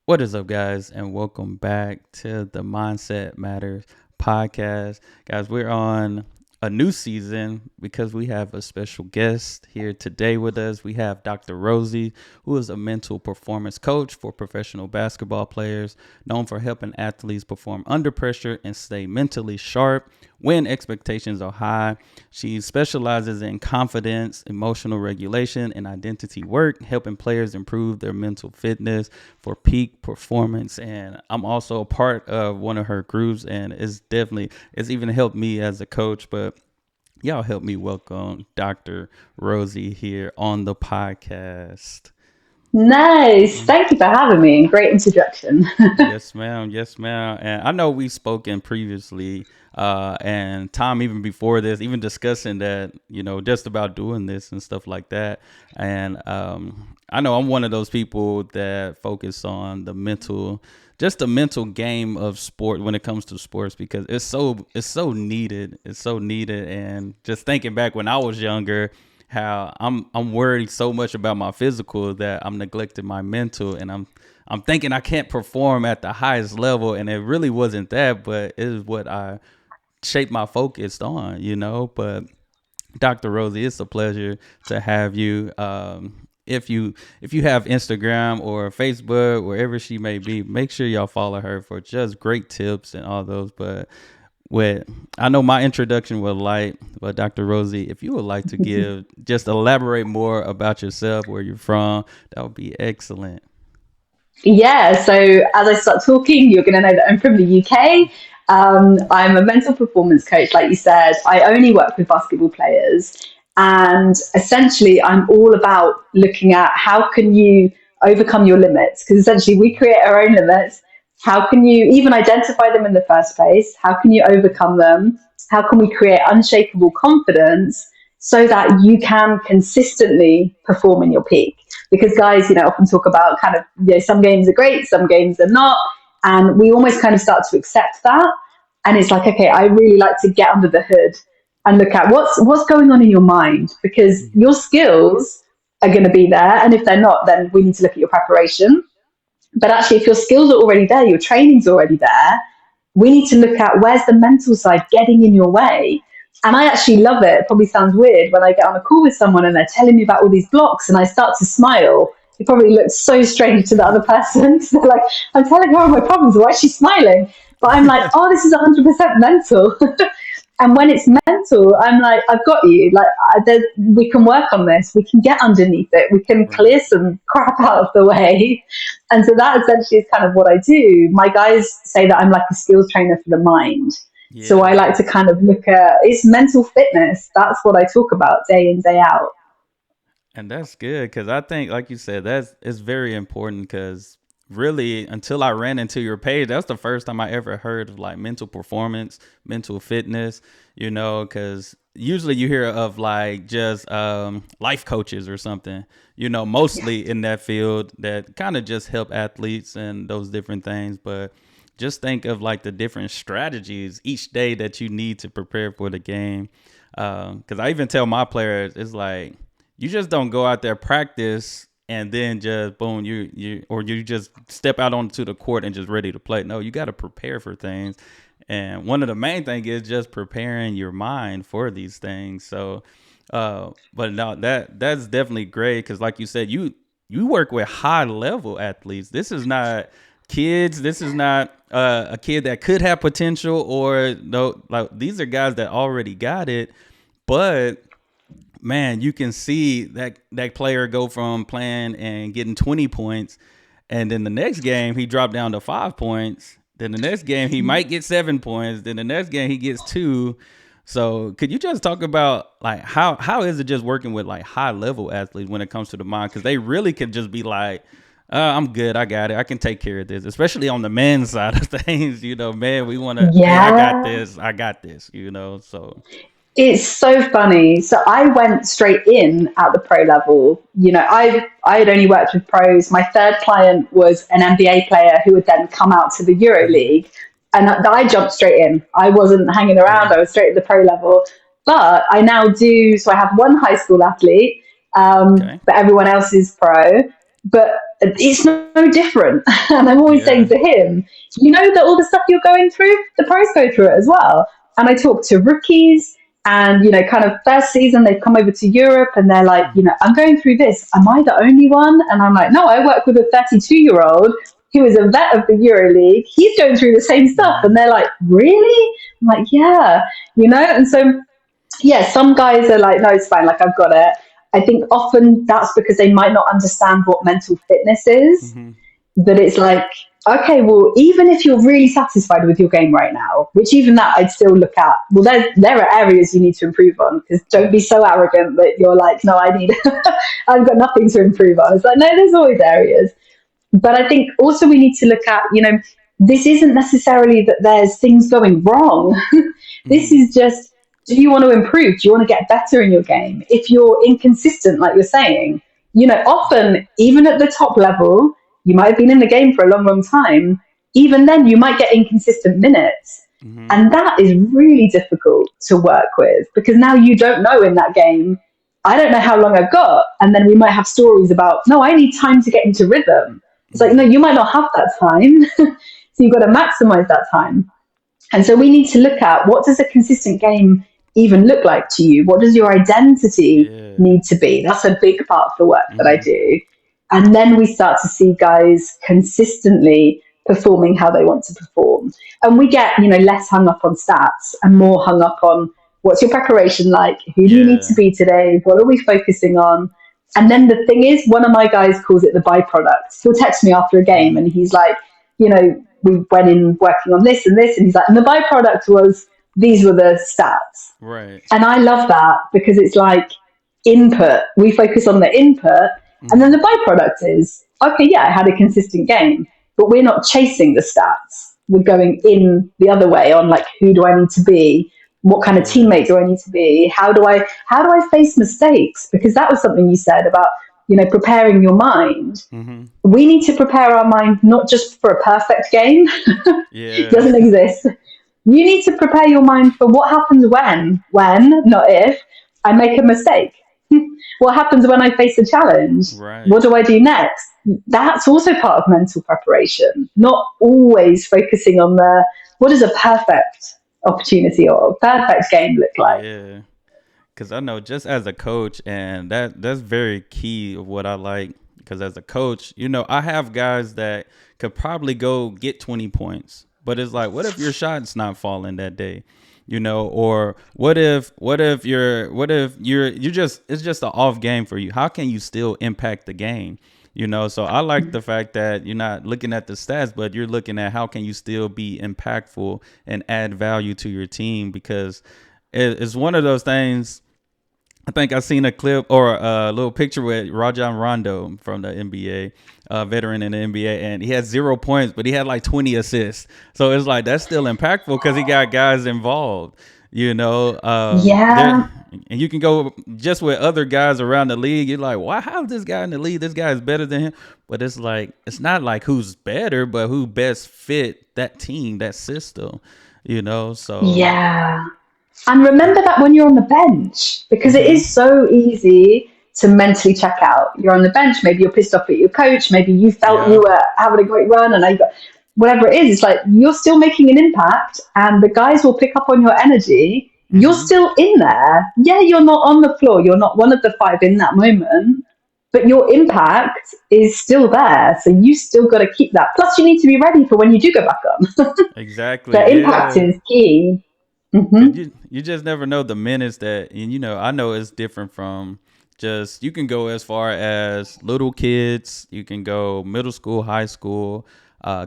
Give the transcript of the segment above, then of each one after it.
What is up, guys, and welcome back to the Mindset Matters podcast. Guys, we're on a new season because we have a special guest here today with us. We have Dr. Rosie, who is a mental performance coach for professional basketball players, known for helping athletes perform under pressure and stay mentally sharp when expectations are high. She specializes in confidence, emotional regulation, and identity work, helping players improve their mental fitness for peak performance. And I'm also a part of one of her groups, and it's even helped me as a coach. But y'all help me welcome Dr. Rosie here on the podcast. Nice. Thank you for having me. Great introduction. Yes, ma'am. Yes, ma'am. And I know we've spoken previously, and time even before this, even discussing that, just about doing this and stuff like that. And I know I'm one of those people that focus on just the mental game of sport when it comes to sports because it's so needed. It's so needed. And just thinking back when I was younger, how I'm worried so much about my physical that I'm neglecting my mental, and I'm thinking I can't perform at the highest level, and it really wasn't that, but it is what I shaped my focus on. But Dr. Rosie, it's a pleasure to have you. If you have Instagram or Facebook, wherever she may be, make sure y'all follow her for just great tips and all those. But with I know my introduction was light, but Dr. Rosie, if you would like to just elaborate more about yourself, where you're from, that would be excellent. Yeah, so as I start talking, you're going to know that I'm from the UK. I'm a mental performance coach, like you said. I only work with basketball players. And essentially, I'm all about looking at how can you overcome your limits? Because essentially, we create our own limits. How can you even identify them in the first place? How can you overcome them? How can we create unshakable confidence so that you can consistently perform in your peak? Because guys, often talk about kind of, some games are great, some games are not. And we almost kind of start to accept that. And it's like, okay, I really like to get under the hood and look at what's going on in your mind, because your skills are going to be there. And if they're not, then we need to look at your preparation. But actually, if your skills are already there, your training's already there, we need to look at where's the mental side getting in your way. And I actually love it. It probably sounds weird when I get on a call with someone and they're telling me about all these blocks and I start to smile. It probably looks so strange to the other person. So like, I'm telling her all my problems. Why is she smiling? But I'm like, oh, this is 100% mental. And when it's mental, I'm like, I've got you. Like, we can work on this. We can get underneath it. We can Right. clear some crap out of the way. And so that essentially is kind of what I do. My guys say that I'm like a skills trainer for the mind. So I Yeah. like to kind of look at it's mental fitness. That's what I talk about day in, day out. And that's good because I think, like you said, that's it's very important because really, until I ran into your page, that's the first time I ever heard of like mental performance, mental fitness. Because usually you hear of like just life coaches or something. Mostly in that field that kind of just help athletes and those different things, but. Just think of like the different strategies each day that you need to prepare for the game. Because I even tell my players, it's like you just don't go out there practice and then just boom you just step out onto the court and just ready to play. No, you got to prepare for things, and one of the main thing is just preparing your mind for these things. So but no, that's definitely great because like you said, you work with high level athletes. This is not kids. This is not a kid that could have potential, or no, like these are guys that already got it. But man, you can see that player go from playing and getting 20 points, and then the next game he dropped down to 5 points. Then the next game he might get 7 points. Then the next game he gets two. So could you just talk about like how is it just working with like high level athletes when it comes to the mind? Because they really could just be like, I'm good. I got it. I can take care of this, especially on the men's side of things. Man, we want to, hey, I got Yeah. this. I got this. So, It's so funny. So I went straight in at the pro level. I had only worked with pros. My third client was an NBA player who would then come out to the Euro mhm, League, and I jumped straight in. I wasn't hanging yeah. around. I was straight at the pro level. But I now do. So I have one high school athlete, Okay. but everyone else is pro. but it's no different. And I'm always saying Yeah. to him, you know that all the stuff you're going through, the pros go through it as well. And I talk to rookies and, kind of first season, they've come over to Europe and they're like, I'm going through this. Am I the only one? And I'm like, no, I work with a 32-year-old who is a vet of the EuroLeague. He's going through the same stuff. Mm-hmm. And they're like, really? I'm like, yeah, And so yeah, some guys are like, no, it's fine, like I've got it. I think often that's because they might not understand what mental fitness is. Mm-hmm. That it's like, okay, well, even if you're really satisfied with your game right now, which even that I'd still look at, well, there are areas you need to improve on, because don't be Yeah. so arrogant that you're like, no, I've got nothing to improve on. It's like, no, there's always areas. But I think also we need to look at, this isn't necessarily that there's things going wrong. This Mm-hmm. is just, do you want to improve? Do you want to get better in your game? If you're inconsistent, like you're saying, often, even at the top level, you might have been in the game for a long, long time. Even then, you might get inconsistent minutes. Mm-hmm. And that is really difficult to work with, because now you don't know in that game, I don't know how long I've got. And then we might have stories about, no, I need time to get into rhythm. It's like, no, Mm-hmm. you might not have that time. So you've got to maximize that time. And so we need to look at, what does a consistent game even look like to you? What does your identity Yeah. need to be? That's a big part of the work that I Mm-hmm. do. And then we start to see guys consistently performing how they want to perform. And we get, less hung up on stats and more hung up on, what's your preparation like? Who do you need to Yeah. be today? What are we focusing on? And then the thing is, one of my guys calls it the byproduct. He'll text me after a game Mm-hmm. and he's like, we went in working on this and this. And he's like, and the byproduct was, these were the stats. Right. And I love that, because it's like input. We focus on the input, and then Mm-hmm. the byproduct is, okay, yeah, I had a consistent game, but we're not chasing the stats. We're going in the other way on, like, who do I need to be? What kind of Yeah. teammate do I need to be? How do I face mistakes? Because that was something you said about, preparing your mind. Mm-hmm. We need to prepare our mind not just for a perfect game. It Yeah. doesn't exist. You need to prepare your mind for what happens when, not if, I make a mistake. What happens when I face a challenge? Right. What do I do next? That's also part of mental preparation, not always focusing on what does a perfect opportunity or a perfect game look like? Yeah. Because I know just as a coach, and that's very key of what I like. Because as a coach, I have guys that could probably go get 20 points, but it's like, what if your shot's not falling that day? Or what if you're you just it's just an off game for you? How can you still impact the game? So I like the fact that you're not looking at the stats, but you're looking at how can you still be impactful and add value to your team, because it's one of those things. I think I seen a clip or a little picture with Rajon Rondo from the NBA, veteran in the NBA, and he had 0 points, but he had like 20 assists. So it's like that's still impactful because he got guys involved. There, Yeah, and you can go just with other guys around the league. You're like, why? How's this guy in the league? This guy is better than him. But it's like it's not like who's better, but who best fit that team, that system. So. yeah. And remember that when you're on the bench, because it Mm-hmm. is so easy to mentally check out. You're on the bench, maybe you're pissed off at your coach, maybe you felt you Yeah. were having a great run, and whatever it is, it's like you're still making an impact, and the guys will pick up on your energy. You're Mm-hmm. still in there. Yeah, you're not on the floor, you're not one of the five in that moment, but your impact is still there. So you still got to keep that. Plus, you need to be ready for when you do go back on. Exactly. The impact Yeah. is key. Cause Hmm. you just never know the minutes that, and I know it's different from just, you can go as far as little kids, you can go middle school, high school,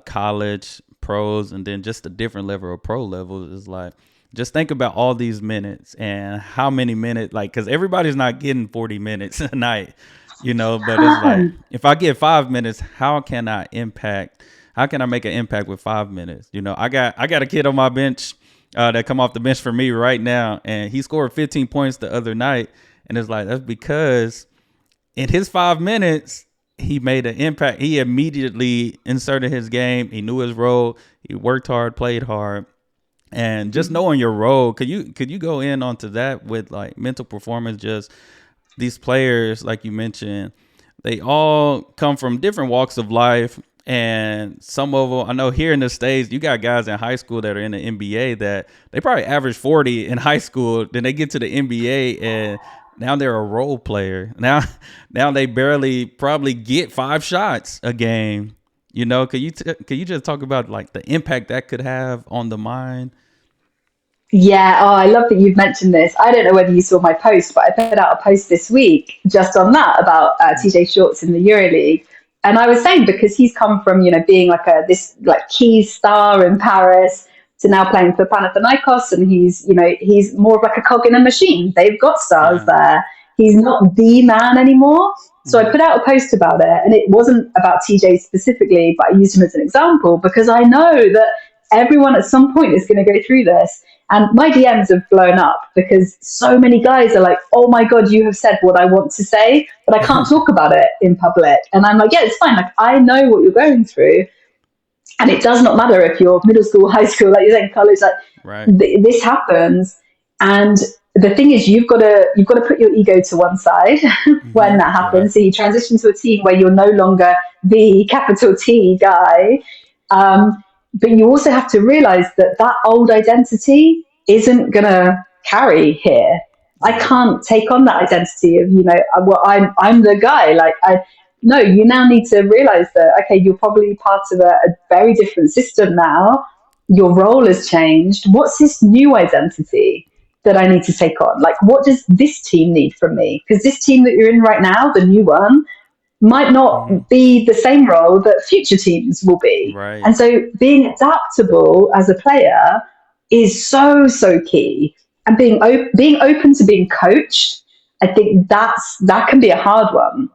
college, pros, and then just a different level of pro levels is like, just think about all these minutes and how many minutes, like, cause everybody's not getting 40 minutes a night, but it's like, if I get 5 minutes, how can I make an impact with 5 minutes? I got a kid on my bench that come off the bench for me right now, and he scored 15 points the other night, and it's like that's because in his 5 minutes he made an impact. He immediately inserted his game. He knew his role. He worked hard, played hard, and just knowing your role. Could you go in onto that with like mental performance? Just these players, like you mentioned, they all come from different walks of life. And some of them, I know here in the States, you got guys in high school that are in the NBA that they probably average 40 in high school. Then they get to the NBA and now they're a role player. Now they barely probably get 5 shots a game. Could you just talk about like the impact that could have on the mind? Yeah, oh, I love that you've mentioned this. I don't know whether you saw my post, but I put out a post this week just on that about TJ Shorts in the EuroLeague. And I was saying because he's come from, being like a this like key star in Paris to now playing for Panathinaikos, and he's more of like a cog in a machine. They've got stars Yeah. there. He's not the man anymore. So I Hmm. put out a post about it, and it wasn't about TJ specifically, but I used him as an example because I know that everyone at some point is going to go through this. And my DMs have blown up because so many guys are like, oh my God, you have said what I want to say, but I can't talk about it in public. And I'm like, yeah, it's fine. Like, I know what you're going through. And it does not matter if you're middle school, high school, like you're saying, college, like Right. this happens. And the thing is, you've got to put your ego to one side when Hmm. that Right. happens. So you transition to a team where you're no longer the capital T guy. But you also have to realize that that old identity isn't going to carry here. I Yeah. can't take on that identity of, well, I'm the guy. Like, no, you now need to realize that, okay, you're probably part of a very different system now. Your role has changed. What's this new identity that I need to take on? Like, what does this team need from me? Because this team that you're in right now, the new one, might not Hmm. be the same role that future teams will be. And Right. so being adaptable as a player is so, so key. And being open to being coached, I think that can be a hard one.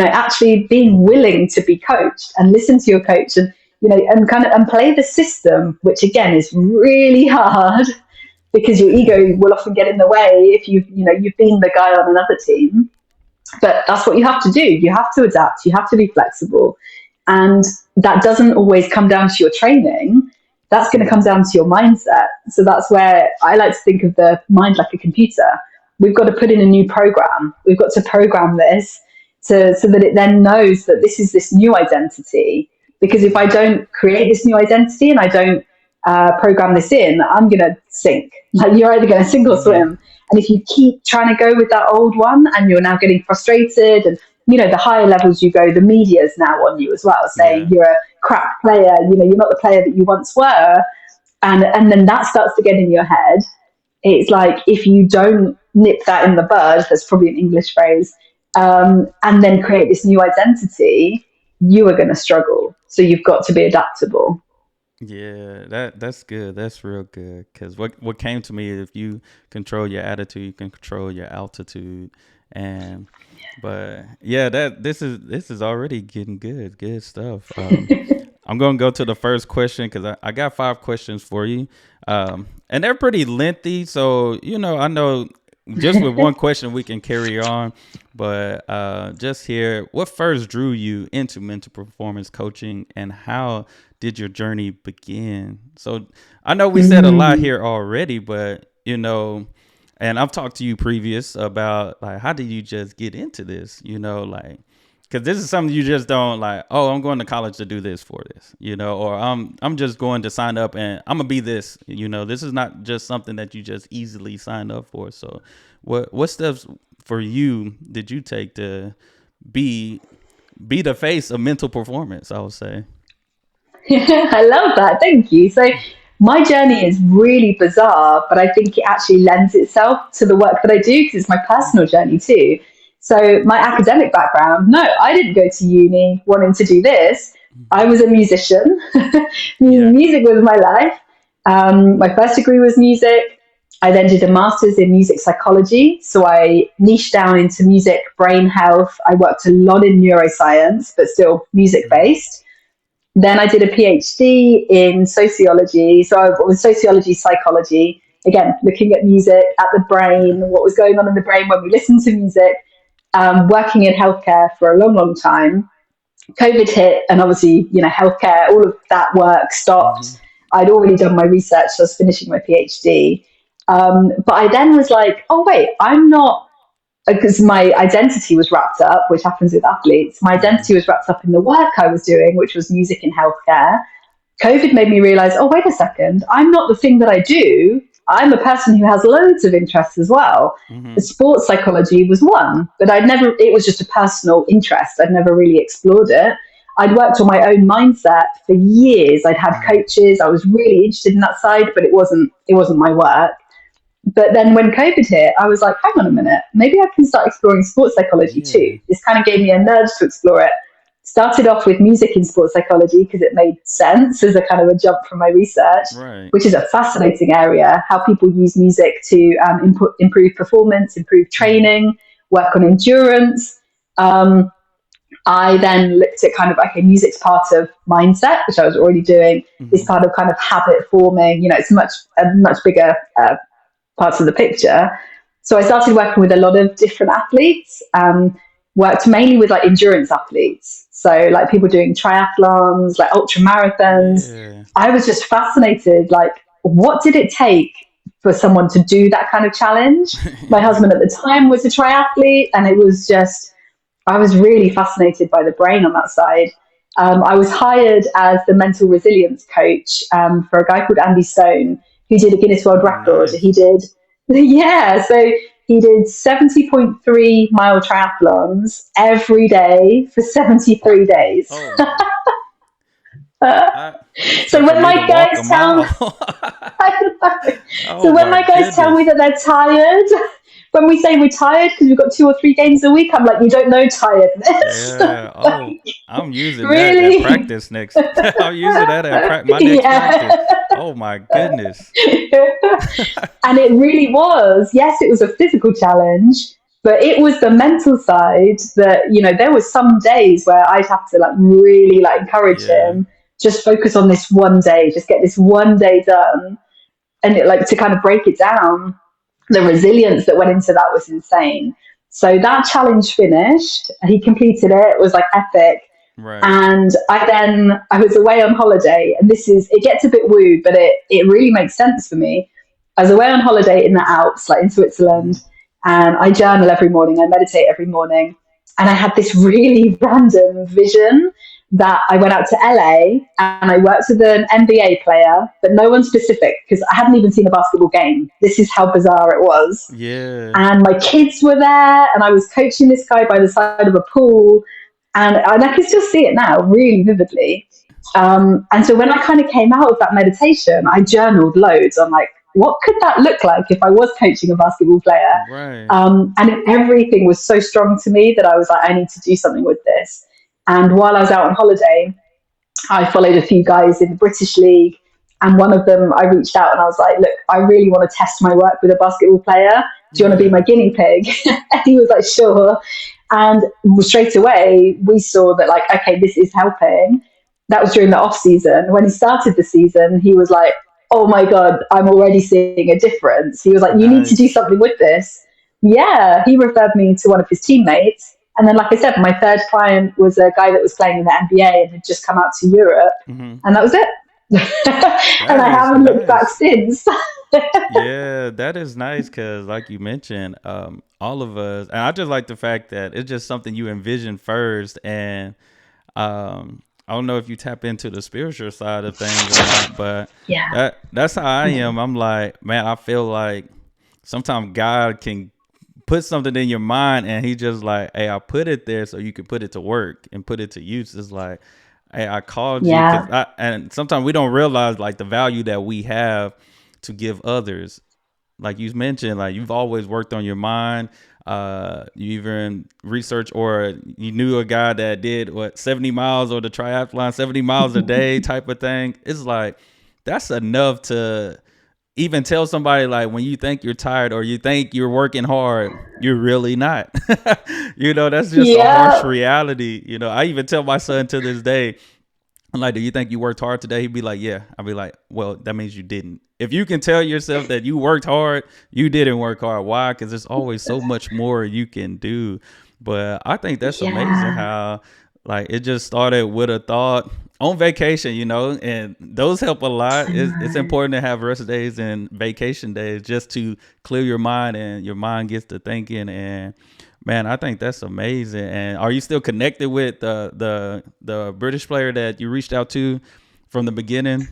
Actually being Hmm. willing to be coached and listen to your coach and and kind of and play the system, which again is really hard because your ego will often get in the way if you've been the guy on another team. But that's what you have to do. You have to adapt. You have to be flexible. And that doesn't always come down to your training. That's going to come Hmm. down to your mindset. So that's where I like to think of the mind like a computer. We've got to put in a new program. We've got to program this so that it then knows that this is this new identity. Because if I Hmm. don't create this new identity and I don't program this in, I'm going to sink. Like you're either going to sink or Hmm. swim. And if you keep trying to go with that old one and you're now getting frustrated and the higher levels you go, the media is now on you as well, saying Yeah. you're a crap player, you're not the player that you once were. And then that starts to get in your head. It's like if you don't nip that in the bud, that's probably an English phrase, and then create this new identity, you are going to struggle. So you've got to be adaptable. Yeah, that's good. That's real good. Cause what came to me, if you control your attitude, you can control your altitude. And but yeah, that this is already getting good. Good stuff. I'm gonna go to the first question because I got 5 questions for you. And they're pretty lengthy, so I know just with one question we can carry on. But just here, what first drew you into mental performance coaching, and how did your journey begin? So I know we said a lot Mm. here already, but and I've talked to you previous about like how did you just get into this? Like because this is something you just don't like. Oh, I'm going to college to do this for this, or I'm just going to sign up and I'm gonna be this. This is not just something that you just easily sign up for. So, what steps for you did you take to be be the face of mental performance? I would say. I love that. Thank you. So, my journey is really bizarre, but I think it actually lends itself to the work that I do because it's my personal journey too. So, my academic background, no, I didn't go to uni wanting to do this. I was a musician. Yeah. Music was my life. My first degree was music. I then did a master's in music psychology. So I niched down into music, brain health. I worked a lot in neuroscience, but still music Hmm. based. Then I did a PhD in sociology. So I was sociology, psychology, again, looking at music, at the Yeah. brain, what was going on in the brain when we listen to music, working in healthcare for a long, long time. COVID hit, and obviously, healthcare, all of that work Hmm. stopped. I'd already done my research, so I was finishing my PhD. But I then was like, oh, wait, I'm not because my identity was wrapped up, which happens with athletes. My Mm-hmm. identity was wrapped up in the work I was doing, which was music and healthcare. COVID made me realize, oh, wait a second, I'm not the thing that I do. I'm a person who has loads of interests as well. Mm-hmm. Sports psychology was one, but it was just a personal interest. I'd never really explored it. I'd worked on my own mindset for years. I'd had Mm-hmm. coaches. I was really interested in that side, but it wasn't my work. But then when COVID hit, I was like, hang on a minute, maybe I can start exploring sports psychology too. Yeah. This kind of gave me a nudge to explore it. Started off with music in sports psychology because it made sense as a kind of a jump from my research, Right. which is a fascinating area, how people use music to improve performance, improve Mm-hmm. training, work on endurance. Um, I then looked at kind of, okay, music's part of mindset, which I was already doing, is Mm-hmm. part of kind of habit forming. It's a much bigger parts of the picture. So I started working with a lot of different athletes, worked mainly with like endurance athletes. So like people doing triathlons, like ultra marathons. Yeah. I was just fascinated, like, what did it take for someone to do that kind of challenge? My Yeah. husband at the time was a triathlete, and it was just, I was really fascinated by the brain on that side. I was hired as the mental resilience coach for a guy called Andy Stone, who did a Guinness World Oh, Record. nice. He did, yeah, so he did 70.3 mile triathlons every day for 73 days. Oh my. It's So tough for when me to my walk guys a tell mile. Oh so when my my guys tell goodness. me that they're tired, when we say we're tired because we've got 2 or 3 games a week, I'm like, you don't know tiredness. Yeah. Oh, Like, I'm using that at really? practice next. I'm using that at my next practice. Yeah. Oh my goodness. And it really was. Yes, it was a physical challenge, but it was the mental side that, there was some days where I'd have to like really like encourage Yeah. him, just focus on this one day, just get this one day done. And like to kind of break it down, the resilience that went into that was insane. So that challenge finished. He completed it. It was like epic. Right. And I was away on holiday, and it gets a bit woo, but it really makes sense for me. I was away on holiday in the Alps, like in Mm-hmm. Switzerland, and I journal every morning. I meditate every morning, and I had this really random vision that I went out to LA and I worked with an NBA player, but no one specific because I hadn't even seen a basketball game. This is how bizarre it was. Yeah. And my kids were there, and I was coaching this guy by the side of a pool, and I can still see it now really vividly. And so when I kind of came out of that meditation, I journaled loads on like, what could that look like if I was coaching a basketball player? Right. And everything was so strong to me that I was like, I need to do something with this. And while I was out on holiday, I followed a few guys in the British League, and one of them I reached out and I was like, look, I really want to test my work with a basketball player. Do you want to be my Yeah. guinea pig? And he was like, sure. And straight away we saw that like, okay, this is helping. That was during the off season. When he started the season, he was like, oh my God, I'm already seeing a difference. He was like, you need to do Nice. something with this. Yeah, he referred me to one of his teammates. And then, like I said, my third client was a guy that was playing in the NBA and had just come out to Europe. Mm-hmm. And that was it. And That I is haven't looked back nice. since. Yeah, that is nice because, like you mentioned, all of us, and I just like the fact that it's just something you envision first. And I don't know if you tap into the spiritual side of things or not, but Yeah. that's how I am. I'm like, man, I feel like sometimes God can put something in your mind and he just like, hey, I put it there so you can put it to work and put it to use. It's like, hey, I called you because Yeah. and sometimes we don't realize like the value that we have to give others. Like you mentioned, like you've always worked on your mind. You even research or you knew a guy that did what 70 miles or the triathlon, 70 miles a day type of thing. It's like that's enough to even tell somebody like when you think you're tired or you think you're working hard, you're really not. That's just a harsh Yeah. reality. I even tell my son to this day, I'm like, do you think you worked hard today? He'd be like, yeah. I'd be like, well, that means you didn't. If you can tell yourself that you worked hard, you didn't work hard. Why? Because there's always so much more you can do. But I think that's amazing Yeah. how like it just started with a thought on vacation, and those help a lot. I It's know. important to have rest days and vacation days just to clear your mind, and your mind gets to thinking. And man, I think that's amazing. And are you still connected with the British player that you reached out to from the beginning?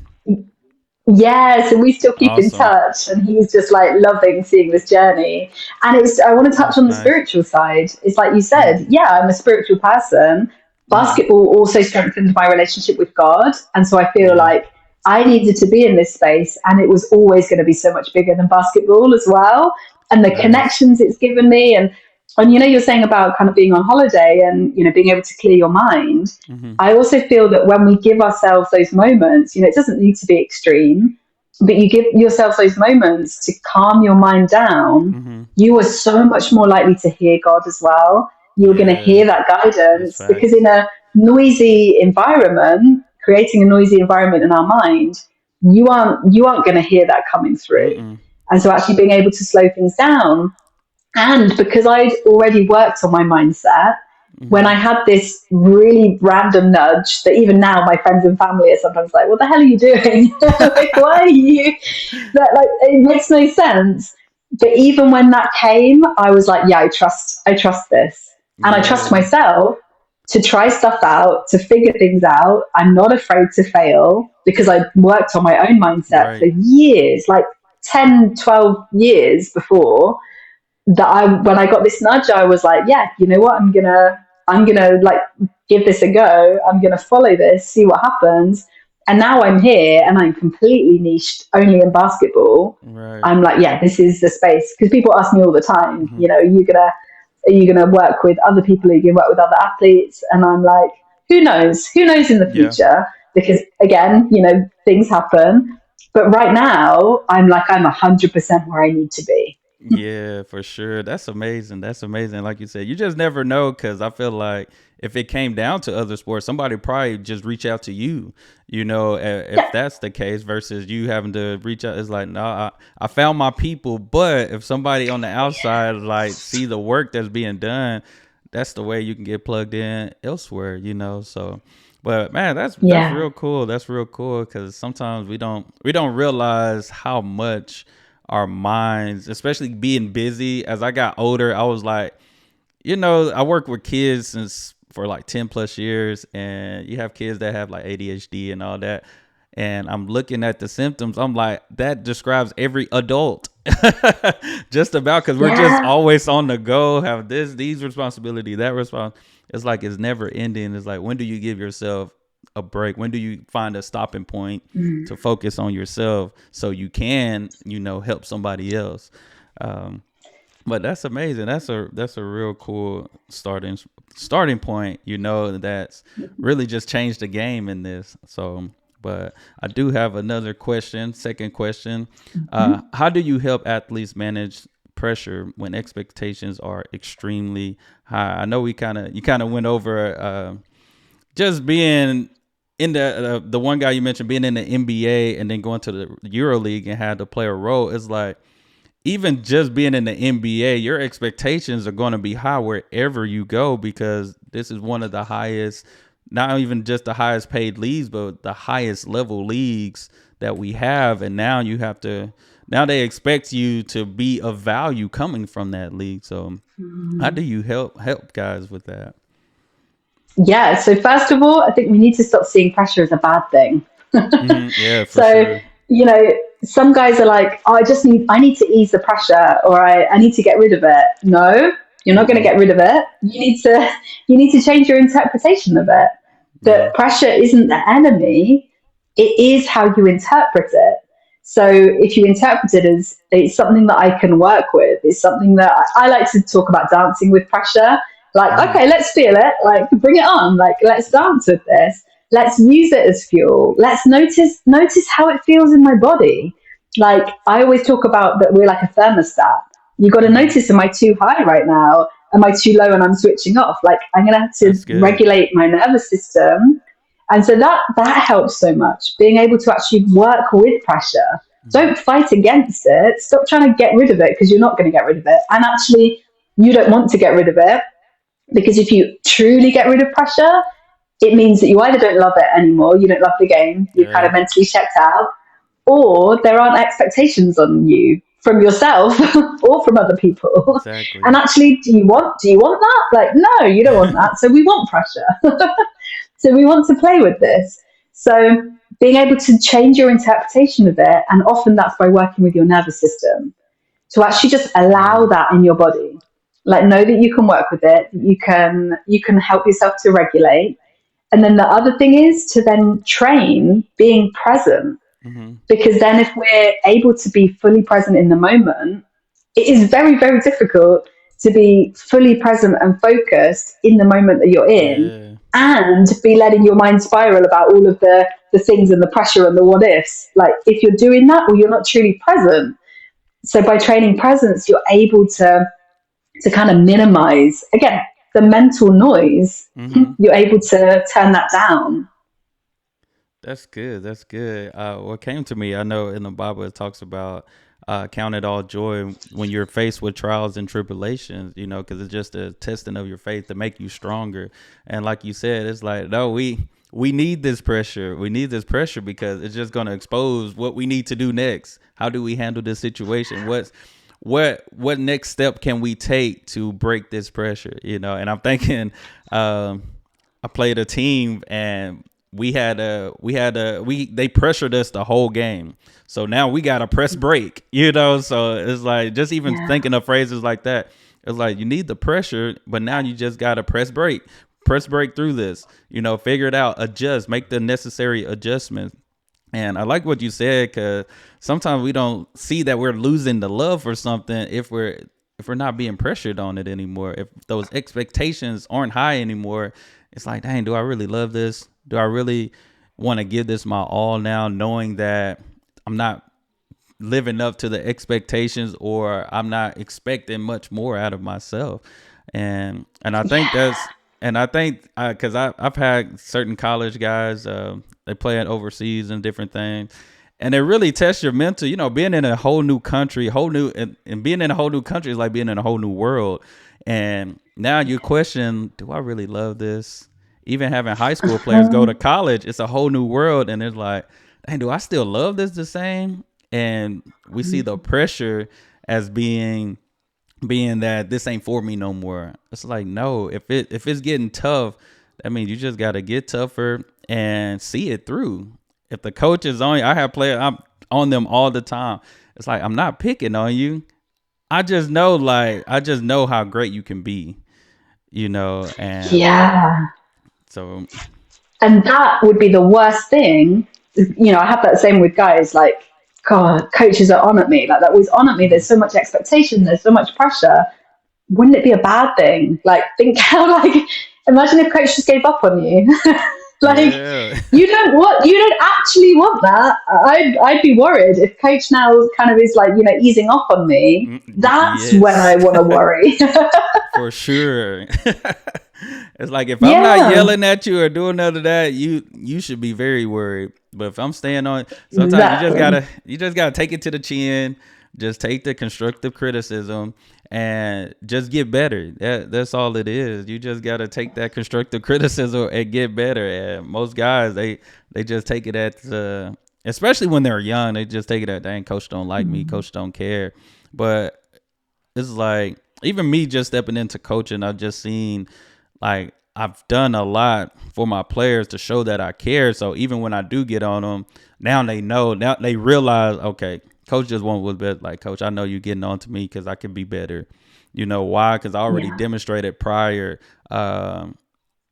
Yes, and we still keep in Awesome. touch, and he's just like loving seeing this journey. And it's, I want to touch That's on the nice. spiritual side. It's like you Mm-hmm. said, yeah, I'm a spiritual person. Mm-hmm. Basketball also strengthened my relationship with God. And so I feel Yeah. like I needed to be in this space, and it was always going to be so much bigger than basketball as well. And the Nice. connections it's given me, and you're saying about kind of being on holiday and being able to clear your mind. Mm-hmm. I also feel that when we give ourselves those moments, it doesn't need to be extreme, but you give yourself those moments to calm your mind down, Mm-hmm. you are so much more likely to hear God as well. You're going to Yeah. hear that That's guidance, because facts. in a noisy environment, creating a noisy environment in our mind, you aren't going to hear that coming through. Mm-mm. And so actually being able to slow things down, and because I'd already worked on my mindset, when Mm-hmm. I had this really random nudge that even now my friends and family are sometimes like, "What the hell are you doing? Like, why are you?" That, like, it makes no sense. But even when that came, I was like, "Yeah, I trust this, and I trust Yeah. myself to try stuff out, to figure things out. I'm not afraid to fail because I worked on my own mindset for Right. years, like 10, 12 years before that. I When I got this nudge, I was like, yeah, you know what, I'm gonna like give this a go. I'm gonna follow this, see what happens. And now I'm here, and I'm completely niched only in basketball. Right. I'm like, yeah, this is the space, because people ask me all the time, Mm-hmm. are you gonna work with other people? Are you gonna work with other athletes? And I'm like, who knows in the Yeah. future, because again, things happen. But right now, I'm like, I'm 100% where I need to be. Yeah, for sure. That's amazing. That's amazing. Like you said, you just never know, because I feel like if it came down to other sports, somebody probably just reach out to you, if Yeah. that's the case versus you having to reach out. It's like, no, I found my people. But if somebody on the outside, like, see the work that's being done, that's the way you can get plugged in elsewhere. So, but man, that's Yeah. real cool. That's real cool, because sometimes we don't realize how much our minds, especially being busy. As I got older, I was like, I worked with kids since for like 10 plus years, and you have kids that have like ADHD and all that. And I'm looking at the symptoms. I'm like, that describes every adult, just about, because we're just Yeah. always on the go, have these responsibility, that response. It's like it's never ending. It's like, when do you give yourself a break? When do you find a stopping point Mm. to focus on yourself so you can, help somebody else? Um, but that's amazing. That's a real cool starting point. That's really just changed the game in this. So, but I do have another question. Second question: Mhm. how do you help athletes manage pressure when expectations are extremely high? I know you kind of went over just being in the one guy you mentioned, being in the NBA and then going to the Euro League and had to play a role. It's like, even just being in the NBA, your expectations are going to be high wherever you go, because this is one of the highest, not even just the highest paid leagues, but the highest level leagues that we have. And now they expect you to be of value coming from that league. So how do you help guys with that? Yeah. So first of all, I think we need to stop seeing pressure as a bad thing. Yeah, for So, sure. some guys are like, oh, I need to ease the pressure, or I need to get rid of it. No, you're not going to Mm-mm. get rid of it. You need to change your interpretation of it. Yeah. That pressure isn't the enemy. It is how you interpret it. So if you interpret it as it's something that I can work with, it's something that I like to talk about dancing with pressure. Like, Mm-hmm. okay, let's feel it. Like, bring it on. Like, let's dance with this. Let's use it as fuel. Let's notice how it feels in my body. Like, I always talk about that we're like a thermostat. You got to Mm-hmm. notice, am I too high right now? Am I too low and I'm switching off? Like, I'm going to have to That's good. regulate my nervous system. And so that helps so much, being able to actually work with pressure. Mm-hmm. Don't fight against it. Stop trying to get rid of it, because you're not going to get rid of it. And actually, you don't want to get rid of it, because if you truly get rid of pressure, it means that you either don't love it anymore, you don't love the game, you're kind Yeah, of mentally checked out, or there aren't expectations on you from yourself or from other people. And exactly. actually, do you want that? Like, no, you don't want that. So we want pressure. So we want to play with this. So being able to change your interpretation of it, and often that's by working with your nervous system, to actually just allow Mm, that in your body. Like, know that you can work with it, that you can help yourself to regulate. And then the other thing is to then train being present, hmm. because then if we're able to be fully present in the moment, it is very, very difficult to be fully present and focused in the moment that you're in, Yeah. and be letting your mind spiral about all of the things and the pressure and the what ifs. Like, if you're doing that, well, you're not truly present. So by training presence, you're able to kind of minimize, again, the mental noise. Hmm. You're able to turn that down. That's good. That's good. What came to me, I know in the Bible it talks about count it all joy when you're faced with trials and tribulations, because it's just a testing of your faith to make you stronger. And like you said, it's like, no, we need this pressure. We need this pressure because it's just going to expose what we need to do next. How do we handle this situation? What next step can we take to break this pressure? And I'm thinking, um, I played a team and we they pressured us the whole game. So now we got to press break, so it's like just even Yeah. thinking of phrases like that. It's like you need the pressure, but now you just got to press break through this, figure it out, adjust, make the necessary adjustments. And I like what you said, because sometimes we don't see that we're losing the love for something if we're not being pressured on it anymore. If those expectations aren't high anymore, it's like, dang, do I really love this? Do I really want to give this my all now, knowing that I'm not living up to the expectations, or I'm not expecting much more out of myself. And I think Yeah. that's and I think because I've had certain college guys, they play it overseas and different things, and it really tests your mental. Being in a whole new country, whole new and being in a whole new country is like being in a whole new world. And now you question, do I really love this? Even having high school players go to college, it's a whole new world, and it's like, hey, do I still love this the same? And we see the pressure as being that this ain't for me no more. It's like, no, if it's getting tough, that means you just got to get tougher and see it through. If the coach is on you, I have players, I'm on them all the time. It's like, I'm not picking on you. I just know how great you can be, and Yeah. so And that would be the worst thing. I have that same with guys. Like, God, coaches are on at me. Like, that was on at me. There's mhm. so much expectation. There's so much pressure. Wouldn't it be a bad thing? Like, think how, like, imagine if coach just gave up on you. Like, Yeah. you don't actually want that. I'd be worried if coach now kind of is like, easing off on me. That's when I Yes. want to worry. For sure. It's like, if I'm not Yeah, yelling at you or doing none of that, you should be very worried. But if I'm staying on, sometimes you just exactly. gotta you just gotta take it to the chin. Just take the constructive criticism and just get better. That's all it is. You just gotta take that constructive criticism and get better. And most guys, they just take it at especially when they're young, they just take it at, dang, coach don't like me, coach don't care. But it's like, even me just stepping into coaching, I've just seen, like, I've done a lot for my players to show that I care. So even when I do get on them, now they know, now they realize, okay, coach just wants what's best. Like, coach, I know you getting on to me because I can be better. You know why? Because I already Yeah. demonstrated prior.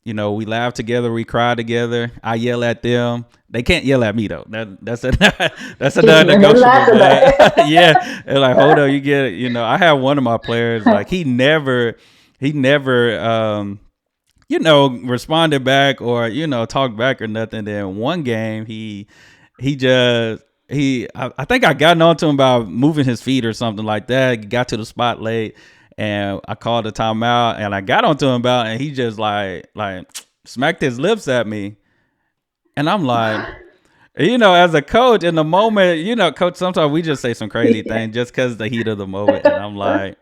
We laugh together, we cry together. I yell at them. They can't yell at me though. That's a that's a non-negotiable. That's But a yeah, they're like, hold on, you get it. I have one of my players, like, he never responded back or talked back or nothing. Then one game, he just I think I got onto him about moving his feet or something like that. He got to the spot late, and I called a timeout, and I got onto him about, and he just like smacked his lips at me, and I'm like, as a coach in the moment, coach, sometimes we just say some crazy yeah. things just because the heat of the moment, and I'm like,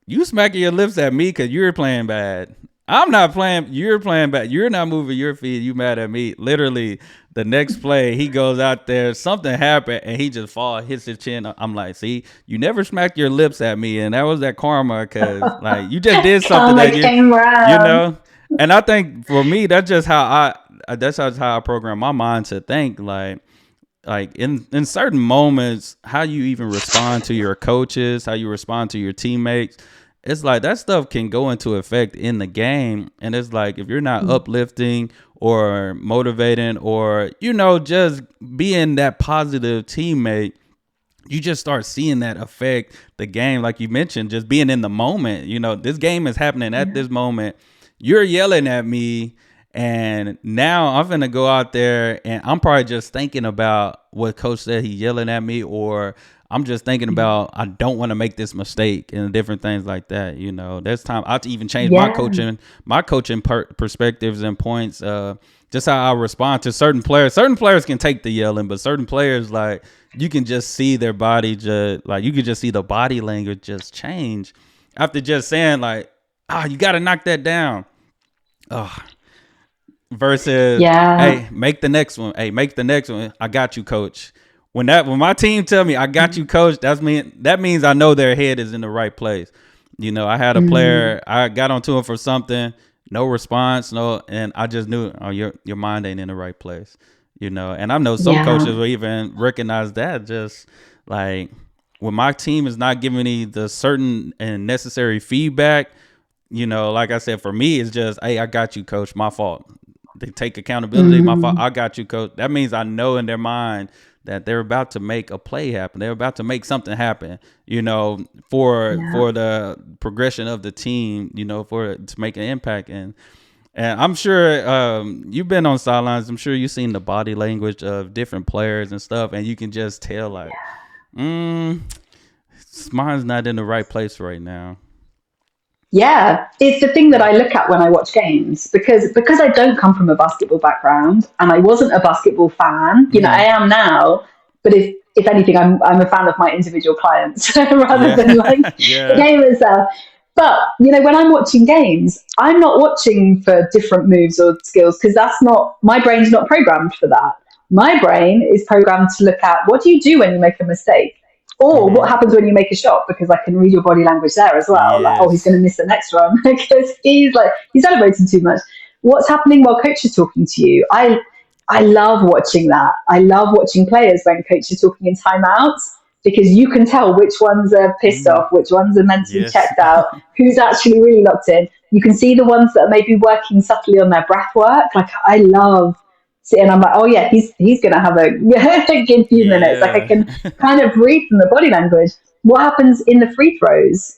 you smacking your lips at me because you're playing bad. I'm not playing. You're playing back. You're not moving your feet. You mad at me? Literally, the next play, he goes out there. Something happened, and he just fall, hits his chin. I'm like, see, you never smacked your lips at me, and that was that karma, because like you just did something Karma that came you round. know. And I think for me, that's just how that's just how I program my mind to think. Like in certain moments, how you even respond to your coaches, how you respond to your teammates, it's like that stuff can go into effect in the game. And it's like if you're not uplifting or motivating, or just being that positive teammate, you just start seeing that affect the game. Like you mentioned, just being in the moment. This game is happening at Yeah. this moment. You're yelling at me, and now I'm gonna go out there and I'm probably just thinking about what coach said. He yelling at me, or I'm just thinking about I don't want to make this mistake and different things like that. There's time I have to even change my Yeah. coaching perspectives and points. Just how I respond to certain players. Certain players can take the yelling, but certain players, like, you can just see their body, just like you can just see the body language just change after just saying like, you got to knock that down. Oh, versus, Yeah. hey, make the next one. Hey, make the next one. I got you, coach. When my team tell me I got you, coach, that means I know their head is in the right place. I had a Mm, player, I got onto him for something, no response, no, and I just knew, oh, your mind ain't in the right place. And I know some yeah. coaches will even recognize that, just like when my team is not giving me the certain and necessary feedback. Like I said, for me, it's just, hey, I got you, coach. My fault. They take accountability. My fault. Mm, I got you, coach. That means I know in their mind that they're about to make a play happen. They're about to make something happen. For yeah. the progression of the team. For to make an impact. And I'm sure you've been on sidelines. I'm sure you've seen the body language of different players and stuff, and you can just tell like, mm, mine's not in the right place right now. Yeah, it's the thing that I look at when I watch games because I don't come from a basketball background and I wasn't a basketball fan. I Hmm. am now, but if anything, I'm a fan of my individual clients rather than Yeah. like the Yeah. game itself. But when I'm watching games, I'm not watching for different moves or skills because that's not my brain's not programmed for that. My brain is programmed to look at what do you do when you make a mistake or what Hmm. happens when you make a shot because I can read your body language there as well. Like, oh, he's going Yes. to miss the next one because he's celebrating too much. What's happening while coach is talking to you? I love watching that. I love watching players when coach is talking in timeouts because you can tell which ones are pissed Hmm. off, which ones are mentally Yes. checked out, who's actually really locked in. You can see the ones that are maybe working subtly on their breath work. Like I love sitting. I'm like, oh yeah, he's gonna have a good few minutes. Like I Yeah. can kind of read from the body language. What happens in the free throws?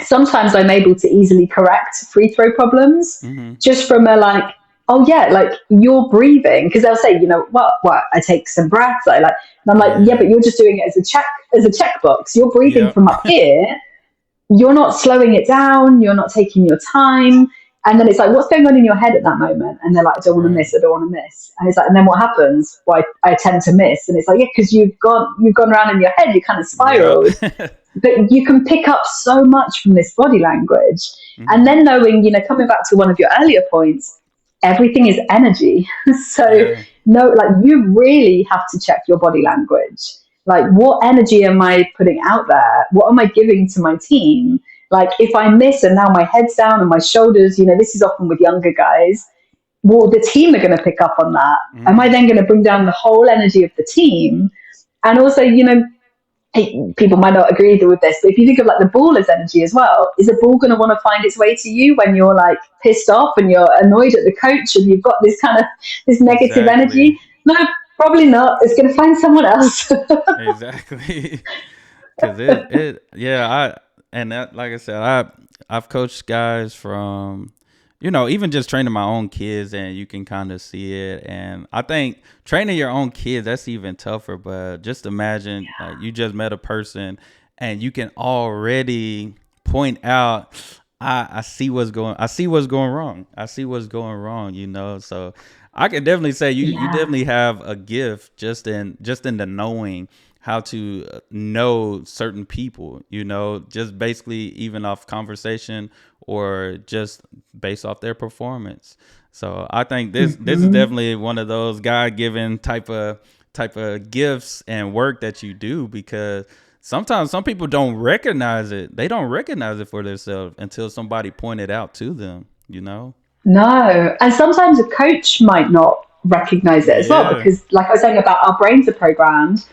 Sometimes I'm able to easily correct free throw problems Hmm. just from a like, oh yeah, like you're breathing because they'll say, what? I take some breaths. I like, and I'm like, yeah, but Yeah. you're just doing it as a checkbox. You're breathing Yep. from up here. You're not slowing it down. You're not taking your time. And then it's like, what's going on in your head at that moment? And they're like, I don't want to Right. miss. I don't want to miss. And it's like, and then what happens? Well, I tend to miss. And it's like, yeah, because you've gone around in your head. You kind of Yep. spiraled but you can pick up so much from this body language. And Hmm. then knowing, coming back to one of your earlier points, everything is energy. So, Yeah. no, like you really have to check your body language. Like, what energy am I putting out there? What am I giving to my team? Like, if I miss and now my head's down and my shoulders, this is often with younger guys, well, the team are going to pick up on that. Am I Hmm. then going to bring down the whole energy of the team? And also, people might not agree with this, but if you think of like the ball as energy as well, is a ball going to want to find its way to you when you're like pissed off and you're annoyed at the coach and you've got this kind of this negative Exactly. energy? No, probably not. It's going to find someone else. Exactly. Cause yeah, and that, like I said, I've coached guys from, even just training my own kids, and you can kind of see it. And I think training your own kids, that's even tougher. But just imagine, like, you just met a person, and you can already point out, I see what's going wrong. I see what's going wrong. So I can definitely say you Yeah, definitely have a gift just in the knowing how to know certain people, just basically even off conversation or just based off their performance. So I think this is Hmm. definitely one of those God given type of gifts and work that you do, because sometimes some people don't recognize it. They don't recognize it for themselves until somebody pointed out to them. No. And sometimes a coach might not recognize it as well Yeah. because, like I was saying about our brains are programmed.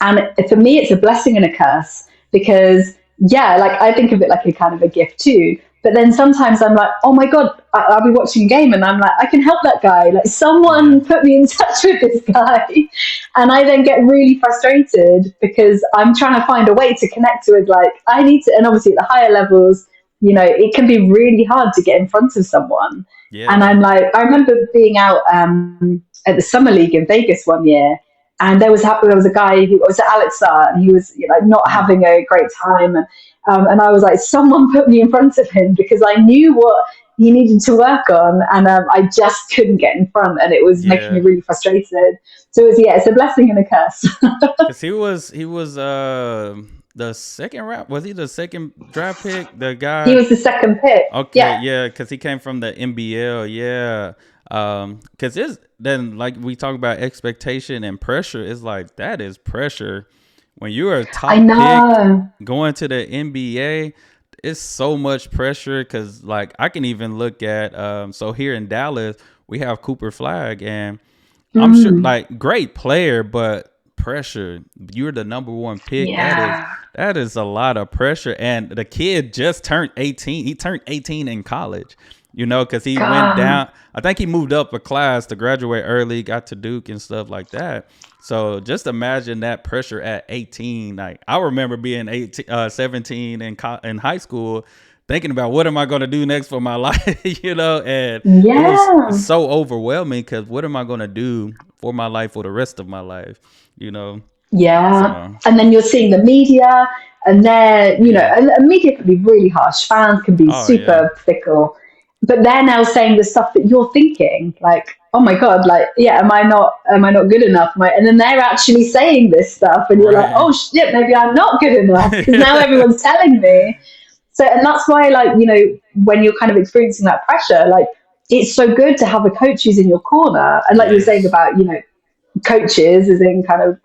And for me, it's a blessing and a curse because, yeah, like I think of it like a kind of a gift too. But then sometimes I'm like, oh my God, I'll be watching a game and I'm like, I can help that guy. Like Yeah. someone put me in touch with this guy. And I then get really frustrated because I'm trying to find a way to connect with, like, I need to, and obviously at the higher levels, it can be really hard to get in front of someone. And Yeah. I'm like, I remember being out at the Summer League in Vegas one year, and there was a guy who was at Alexa, and he was not Mm. having a great time, and I was like, someone put me in front of him because I knew what he needed to work on, and I just couldn't get in front, and it was making me Yeah. really frustrated. So it's a blessing and a curse. Cause he was the second round. Was he the second draft pick? The He guy. was the second pick. Okay, Yeah, yeah, because he came from the NBL, yeah. Because it's then like we talk about expectation and pressure. It's like that is pressure when you're a I top pick know. going to the NBA. It's so much pressure because like I can even look at so here in Dallas we have Cooper Flag, and I'm sure Mm, like great player, but pressure. You're the number one pick. That is yeah. that is a lot of pressure. And the kid just turned 18. He turned 18 in college. Because he went God. down. I think he moved up a class to graduate early, got to Duke and stuff like that. So just imagine that pressure at 18. Like I remember being 18, 17 in high school, thinking about what am I going to do next for my life, and it was Yeah. so overwhelming because what am I going to do for my life for the rest of my life, you know? Yeah. So, And then you're seeing the media, and yeah. and media can be really harsh. Fans can be Oh, yeah. super fickle. But they're now saying the stuff that you're thinking, like, oh my God, like, yeah, am I not good enough? And then they're actually saying this stuff, and you're like, Right. oh shit, maybe I'm not good enough because now everyone's telling me. So, and that's why, like, when you're kind of experiencing that pressure, like, it's so good to have a coach who's in your corner. And like you were saying Yes. about, coaches, as in kind of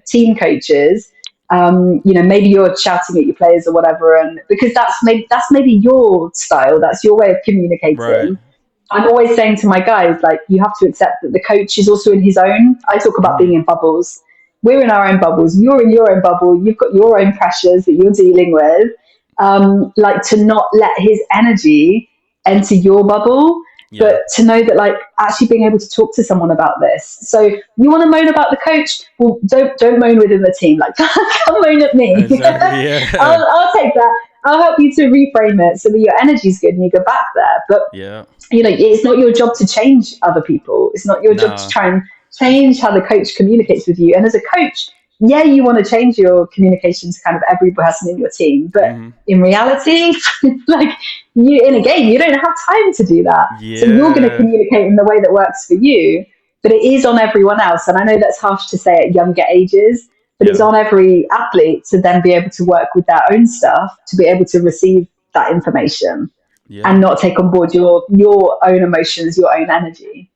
team coaches. Maybe you're shouting at your players or whatever, and because that's maybe your style, that's your way of Right. communicating. I'm always saying to my guys, like, you have to accept that the coach is also in his own. I talk about being Hmm. in bubbles. We're in our own bubbles. You're in your own bubble. You've got your own pressures that you're dealing with. Like to not let his energy enter your bubble, Yeah. but to know that like actually being able to talk to someone about this. So you want to moan about the coach? Well, don't moan within the team. Like come moan at me. Exactly. Yeah. I'll take that. I'll help you to reframe it so that your energy's good and you go back there. But Yeah. it's not your job to change other people. It's not your job to No. try and change how the coach communicates with you. And as a coach, yeah, you want to change your communication to kind of every person in your team. But Hmm. in reality, like you in a game, you don't have time to do that. So you're going to Yeah. communicate in the way that works for you. But it is on everyone else. And I know that's harsh to say at younger ages, but it's Yeah. on every athlete to then be able to work with their own stuff, to be able to receive that information Yeah. and not take on board your own emotions, your own energy.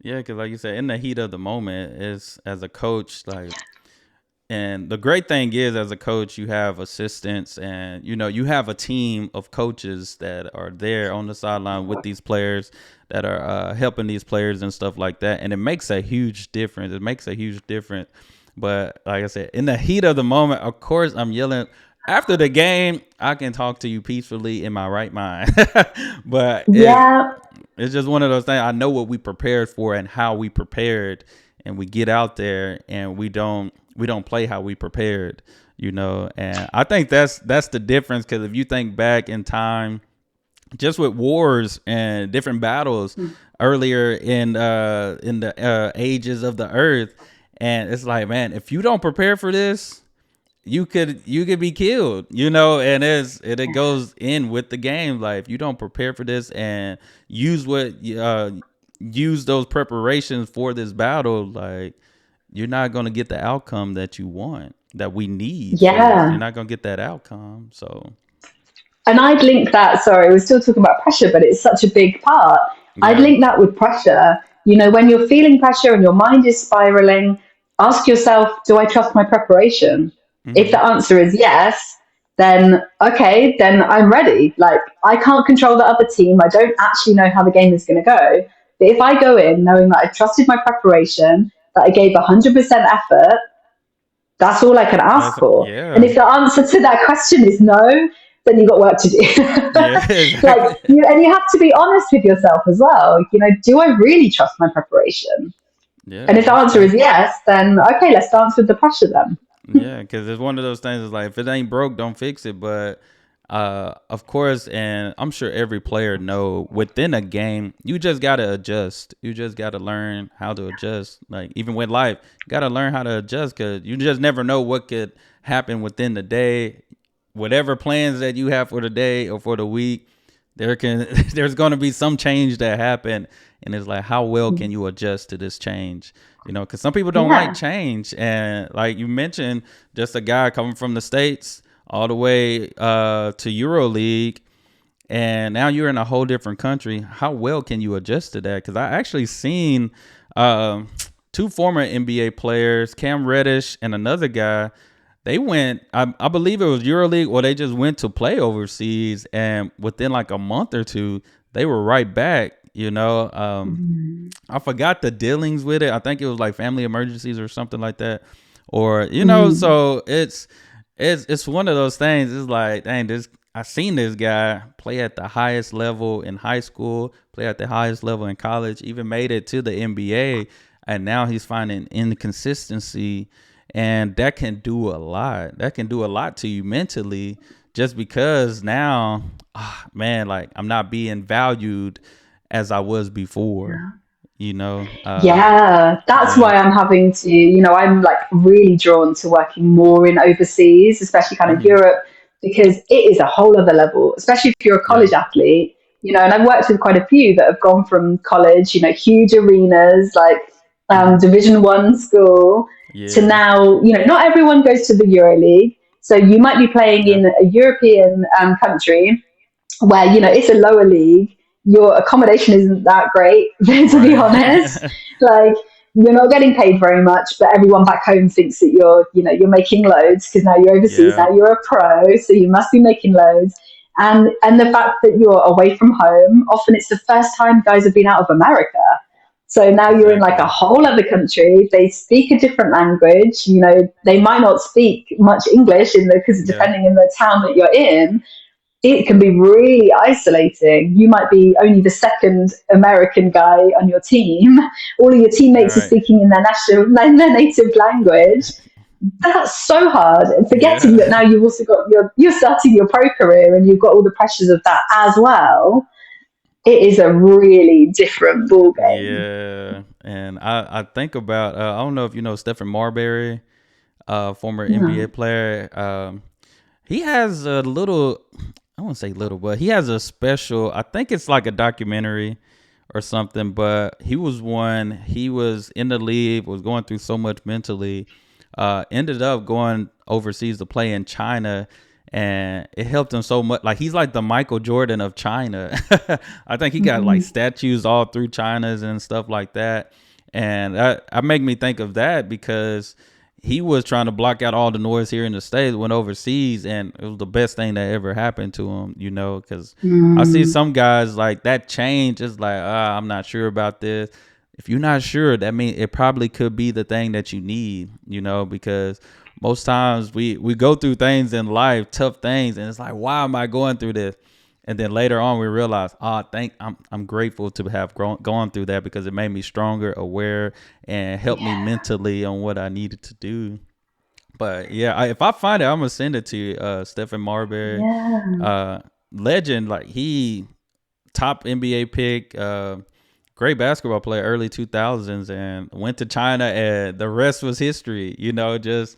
Yeah. Because, like you said, in the heat of the moment, is as a coach, like, and the great thing is, as a coach, you have assistants, and you have a team of coaches that are there on the sideline with these players that are helping these players and stuff like that, and it makes a huge difference. It makes a huge difference. But like I said, in the heat of the moment, of course, I'm yelling. After the game, I can talk to you peacefully in my right mind. But Yeah, it's just one of those things. I know what we prepared for and how we prepared, and we get out there and we don't play how we prepared. And I think that's the difference, because if you think back in time, just with wars and different battles earlier in the ages of the earth, and it's like, man, if you don't prepare for this, you could be killed, and it goes in with the game. Like if you don't prepare for this and use what use those preparations for this battle, like you're not going to get the outcome that you want, that we need, because you're Yeah. not gonna get that outcome. So And I'd link that, sorry, we're still talking about pressure, but it's such a big part. I'd yeah. link that with pressure. You know, when you're feeling pressure and your mind is spiraling, ask yourself, do I trust my preparation? If Hmm. the answer is yes, then okay, then I'm ready. Like, I can't control the other team. I don't actually know how the game is going to go. But if I go in knowing that I trusted my preparation, that I gave 100% effort, that's all I can ask That's for. And yeah. if the answer to that question is no, then you've got work to Yeah, do. Like exactly. you have to be honest with yourself as well. You know, do I really trust my preparation? Yeah, And if the most answer is definitely. yes, then okay, let's dance with the pressure then. Yeah, because it's one of those things. Is like, if it ain't broke, don't fix it. But of course, and I'm sure every player know, within a game, you just gotta adjust. You just gotta learn how to adjust. Like, even with life, you gotta learn how to adjust, because you just never know what could happen within the day. Whatever plans that you have for the day or for the week, there can there's going to be some change that happen, and it's like, how well can you adjust to this change? Because some people don't like Yeah. change, and like you mentioned, just a guy coming from the States all the way to EuroLeague, and now you're in a whole different country. How well can you adjust to that? Because I actually seen um two former NBA players, Cam Reddish and another guy. They went, I believe it was EuroLeague, or they just went to play overseas, and within like a month or two, they were right back. Mm. I forgot the dealings with it. I think it was like family emergencies or something like that, or Mm. so it's one of those things. It's like, dang, this I seen this guy play at the highest level in high school, play at the highest level in college, even made it to the NBA, and now he's finding inconsistency, and that can do a lot. That can do a lot to you mentally, just because now, man, like, I'm not being valued as I was before. You know, Yeah, that's yeah. why I'm having to, I'm like really drawn to working more in overseas, especially kind of Hmm. Europe, because it is a whole other level, especially if you're a Yeah. college athlete, and I've worked with quite a few that have gone from college, huge arenas, like Hmm. Division 1 school, to Yeah. now, not everyone goes to the EuroLeague. So you might be playing Yeah. in a European country where it's a lower league. Your accommodation isn't that great, to be Right. honest. Like, you're not getting paid very much, but everyone back home thinks that you're making loads because now you're overseas, Yeah. now you're a pro, so you must be making loads. And the fact that you're away from home, often it's the first time guys have been out of America. So now you're in like a Exactly. whole other country. They speak a different language. They might not speak much English because Yeah. depending on the town that you're in, it can be really isolating. You might be only the second American guy on your team. All of your teammates are Right. speaking in their native language. That's so hard. And forgetting Yeah. that now you've also got you're starting your pro career and you've got all the pressures of that as well. It is a really different ball game. Yeah. And I think about, I don't know if you know Stephen Marbury, former NBA Mm. player. He has a little, I won't say little, but he has a special, I think it's like a documentary or something, but he was in the league, was going through so much mentally, ended up going overseas to play in China, and it helped him so much. Like, he's like the Michael Jordan of China. I think he got like Mm. statues all through China's and stuff like that. And that make me think of that, because he was trying to block out all the noise here in the States, went overseas, and it was the best thing that ever happened to him, because I see Mm. some guys like that change is like, I'm not sure about this. If you're not sure, that means it probably could be the thing that you need, because most times we go through things in life, tough things, and it's like, why am I going through this? And then later on, we realize, I'm grateful to have gone through that, because it made me stronger, aware, and helped me Yeah. mentally on what I needed to do. But yeah, if I find it, I'm gonna send it to you. Stephen Marbury, Yeah. uh, legend. Like, he top NBA pick, great basketball player, early 2000s, and went to China, and the rest was history. Just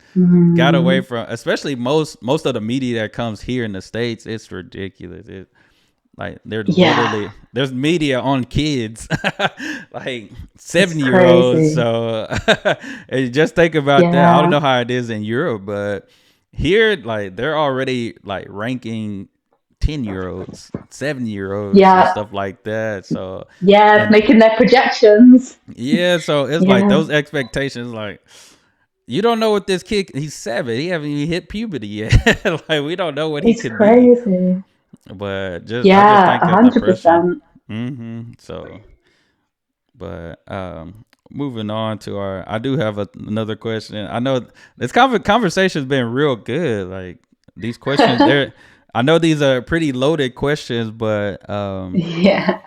got Mm. away from, especially most of the media that comes here in the States. It's ridiculous. Like they're Yeah, literally there's media on kids, like it's 7 year olds. crazy. So and just think about that. I don't Yeah, know how it is in Europe, but here like they're already like ranking 10 year olds, 7 year olds, and yeah, stuff like that. So yeah, and making their projections. yeah, so it's like Yeah, those expectations, like you don't know what this kid. He's 7. He haven't even hit puberty yet. Like we don't know what he it's could be. crazy. But just I just Yeah, think a of the hundred pressure. percent. So, but moving on to our, I do have another question. I know this conversation's been real good. Like these questions, they're. I know these are pretty loaded questions, but Yeah.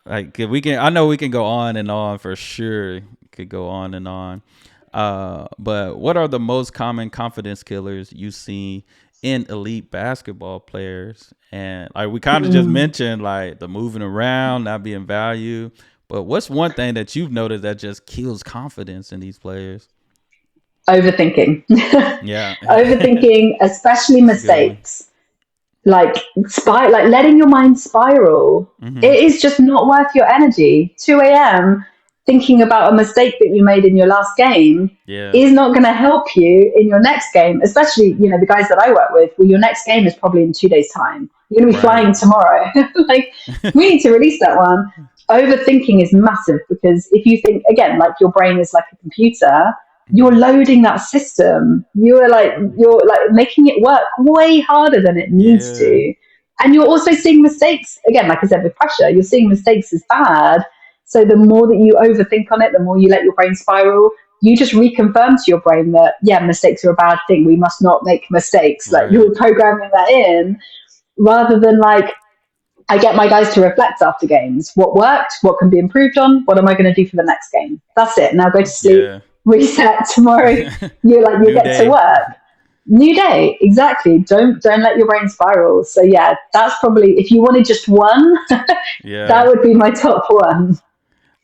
like we can, I know we can go on and on for sure. Could go on and on. But what are the most common confidence killers you see in elite basketball players? And like we kind of just Mm. mentioned, like the moving around, not being valued. But what's one thing that you've noticed that just kills confidence in these players? Overthinking. Yeah, Overthinking, especially that's a good one. mistakes. Like like letting your mind spiral. Hmm. It is just not worth your energy. 2 a.m. thinking about a mistake that you made in your last game Yeah, is not going to help you in your next game, especially, the guys that I work with. Well, your next game is probably in 2 days' time. You're going to be right. flying tomorrow. Like, we need to release that one. Overthinking is massive because if you think, again, like your brain is like a computer, you're Hmm. loading that system. You're like making it work way harder than it needs Yeah, to. And you're also seeing mistakes, again, like I said, with pressure, you're seeing mistakes as bad. So the more that you overthink on it, the more you let your brain spiral, you just reconfirm to your brain that, yeah, mistakes are a bad thing. We must not make mistakes. Like, right. you're programming that in, rather than like, I get my guys to reflect after games. What worked? What can be improved on? What am I going to do for the next game? That's it. Now go to sleep, Yeah. reset. Tomorrow, you New get to day. work. New day, exactly. Don't let your brain spiral. So yeah, that's probably, if you wanted just one, that Yeah. would be my top one.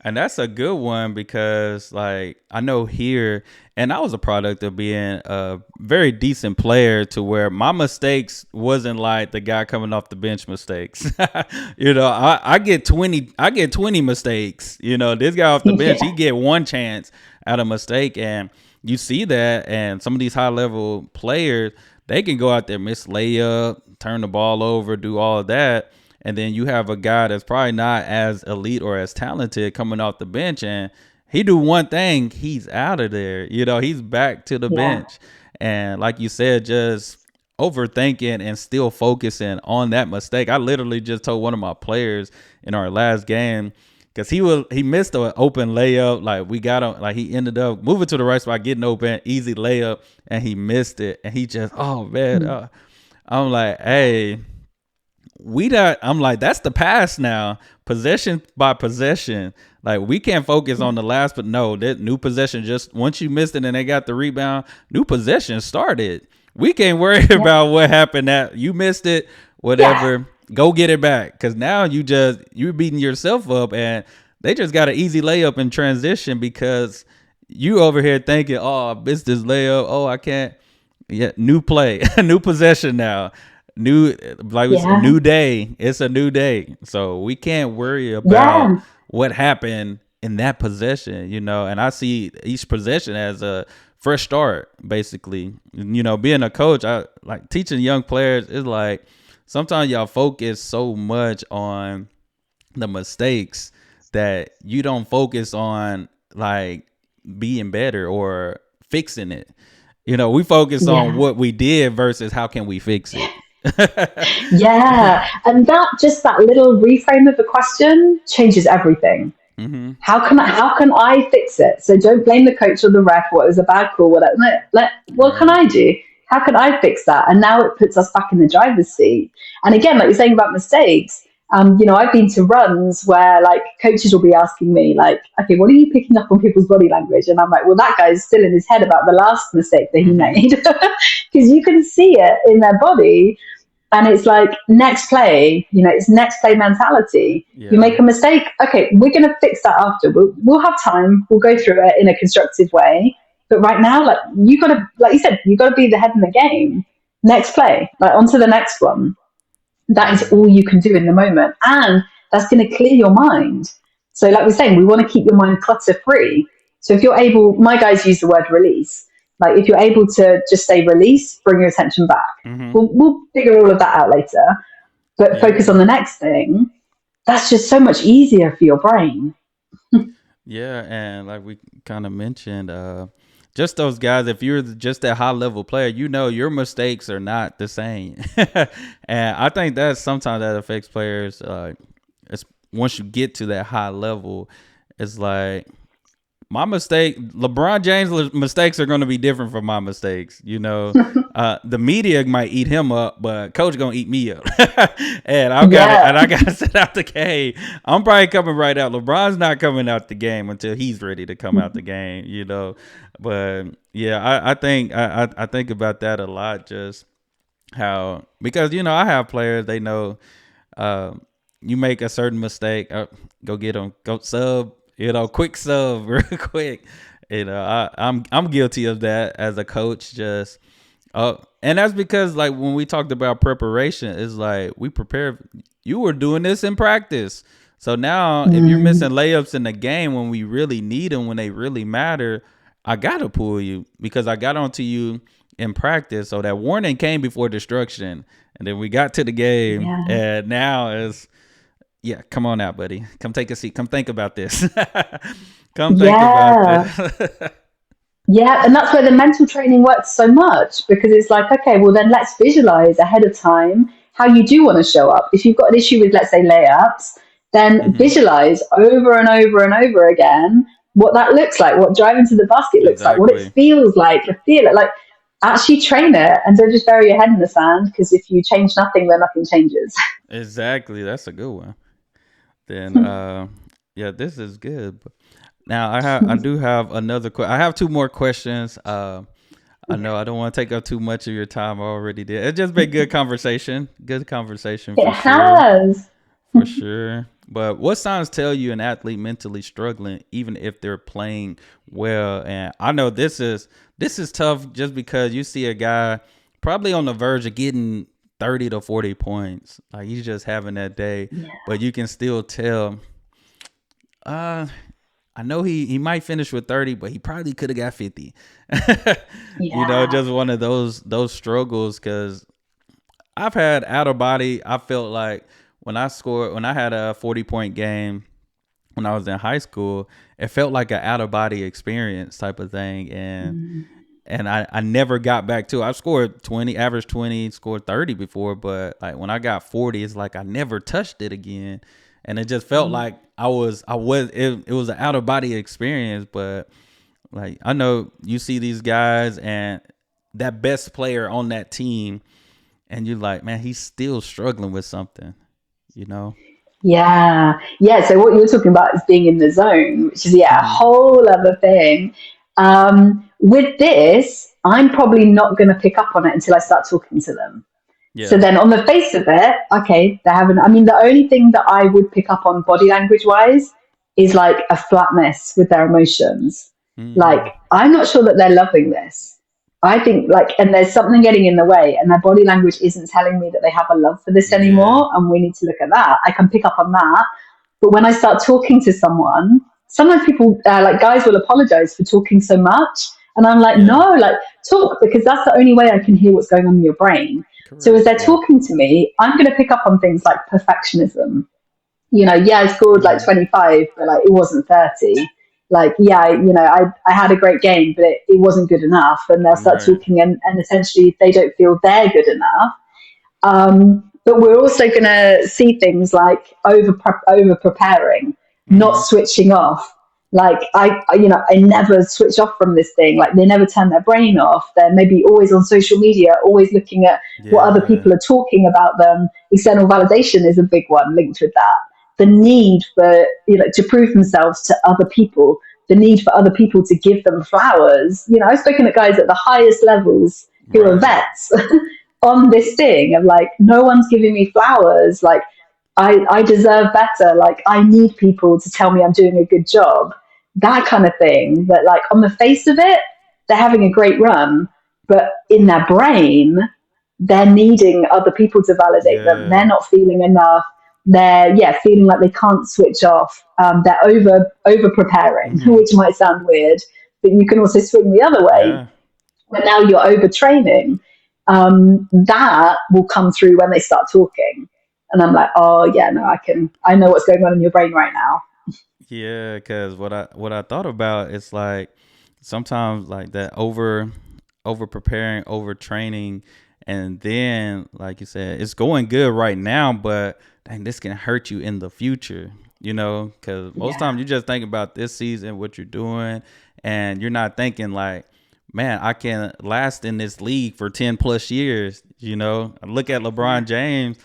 And that's a good one because, like, I know here, and I was a product of being a very decent player to where my mistakes wasn't like the guy coming off the bench mistakes. I get 20 mistakes. This guy off the bench, he Yeah, get one chance at a mistake. And you see that, and some of these high level players, they can go out there, miss layup, turn the ball over, do all of that, and then you have a guy that's probably not as elite or as talented coming off the bench, and he do one thing, he's out of there. He's back to the yeah, bench. And like you said, just overthinking and still focusing on that mistake. I literally just told one of my players in our last game, because he missed an open layup. Like we got him, like he ended up moving to the right spot, getting open, easy layup, and he missed it. And he just, oh man, I'm like, hey, I'm like, that's the past now, possession by possession. Like we can't focus on the last, but no, that new possession, just once you missed it and they got the rebound, new possession started. We can't worry yeah, about what happened, that you missed it, yeah, whatever. Go get it back, because now you're beating yourself up, and they just got an easy layup in transition because you over here thinking, oh, I missed this layup, oh, I can't. Yeah, new play, new possession now, new, like we said, yeah, new day. It's a new day, so we can't worry about yeah, what happened in that possession. And I see each possession as a fresh start, basically. Being a coach, I like teaching young players. Is like sometimes y'all focus so much on the mistakes that you don't focus on like being better or fixing it. We focus on yeah. what we did versus how can we fix it. Yeah, and that little reframe of the question changes everything. Hmm. How can I fix it? So don't blame the coach or the ref. What was a bad call? What can Right. I do? How can I fix that? And now it puts us back in the driver's seat. And again, like you're saying about mistakes, I've been to runs where like coaches will be asking me like, okay, what are you picking up on people's body language? And I'm like, well, that guy's still in his head about the last mistake that he Hmm. made because you can see it in their body, and it's like next play, it's next play mentality. You Yeah. make a mistake, okay, we're going to fix that after. We'll have time. We'll go through it in a constructive way. But right now, like you got to, like you said, you got to be the head in the game. Next play, like on to the next one. That is Yeah. all you can do in the moment. And that's going to clear your mind. So, like we're saying, we want to keep your mind clutter free. So, if you're able, my guys use the word release. Like, if you're able to just say release, bring your attention back. Mm-hmm. We'll figure all of that out later, but focus Yeah. on the next thing. That's just so much easier for your brain. Yeah, and like we kind of mentioned, just those guys. If you're just a high level player, you know your mistakes are not the same, and I think that sometimes that affects players. It's once you get to that high level, it's like my mistake. LeBron James' mistakes are going to be different from my mistakes. The media might eat him up, but coach gonna eat me up, and I got it. And Yeah, I got to sit out the game. I'm probably coming right out. LeBron's not coming out the game until he's ready to come out the game. But yeah, I think about that a lot. Just how because I have players they know uh, you make a certain mistake, go get them, go sub, quick sub, real quick. I'm guilty of that as a coach. Just and that's because like when we talked about preparation, it's like we prepare. You were doing this in practice, so now if you're missing layups in the game when we really need them, when they really matter, I gotta pull you because I got onto you in practice. So that warning came before destruction, and then we got to the game, yeah, and now it's yeah. Come on out, buddy. Come take a seat. Come think about this. Come think about yeah. this. Yeah, and that's where the mental training works so much because it's like, okay, well, then let's visualize ahead of time how you do want to show up. If you've got an issue with, let's say, layups, then Hmm. visualize over and over and over again what that looks like, what driving to the basket looks like, what it Exactly. feels like, the feel it like. Actually train it and don't just bury your head in the sand because if you change nothing, then nothing changes. Exactly. That's a good one. Then yeah, this is good. Now I do have another I have two more questions. I know I don't want to take up too much of your time. I already did. It's just been good conversation. Good conversation It for sure. has. For sure. But what signs tell you an athlete mentally struggling even if they're playing well? And I know this is tough just because you see a guy probably on the verge of getting 30 to 40 points. Like he's just having that day, Yeah. but you can still tell uh I know he might finish with 30, but he probably could have got 50. Yeah. Just one of those struggles cuz I've had out of body. I felt like when I had a 40-point game when I was in high school, it felt like an out of body experience type of thing. And I never got back to it. I've scored 20, average 20, scored 30 before, but like when I got 40, it's like I never touched it again. And it just felt like it was an out of body experience. But like I know you see these guys and that best player on that team and you're like, man, he's still struggling with something, you know? Yeah, yeah. So what you're talking about is being in the zone, which is yeah a Hmm. whole other thing. With this, I'm probably not going to pick up on it until I start talking to them. So Yeah. then, on the face of it, okay, they haven't. I mean, the only thing that I would pick up on body language wise is like a flatness with their emotions. Mm, Like I'm not sure that they're loving this. I think like, and there's something getting in the way, and their body language isn't telling me that they have a love for this yeah. anymore, and we need to look at that. I can pick up on that, but when I start talking to someone, sometimes people like guys will apologize for talking so much, and I'm like, Yeah. no, like talk because that's the only way I can hear what's going on in your brain. So as Correct. they're Yeah. talking to me, I'm going to pick up on things like perfectionism. Yeah, I scored like Mm, 25, but like it wasn't 30. Like, yeah, I had a great game, but it wasn't good enough. And they'll start right. talking, and essentially they don't feel they're good enough. But we're also going to see things like over preparing, not Mm-hmm. switching off. Like I never switch off from this thing. Like they never turn their brain off. They're maybe always on social media, always looking at what other Yeah. people are talking about them. External validation is a big one linked with that. The need for to prove themselves to other people. The need for other people to give them flowers. I've spoken to guys at the highest levels who are Right. vets on this thing of like, no one's giving me flowers. Like, I deserve better. Like, I need people to tell me I'm doing a good job. That kind of thing. That, like, on the face of it, they're having a great run. But in their brain, they're needing other people to validate them. They're Yeah. not feeling enough. They're feeling like they can't switch off. They're over preparing, Mhm. which might sound weird, but you can also swing the other way. Yeah. But now you're overtraining. That will come through when they start talking, and I'm like, oh yeah, no, I know what's going on in your brain right now. Yeah, because what I thought about, it's like sometimes like that over preparing, over training, and then like you said, it's going good right now, but dang, this can hurt you in the future. Because most Yeah, times you just think about this season, what you're doing, and you're not thinking like, man, I can last in this league for 10 plus years. Look at yeah, LeBron James,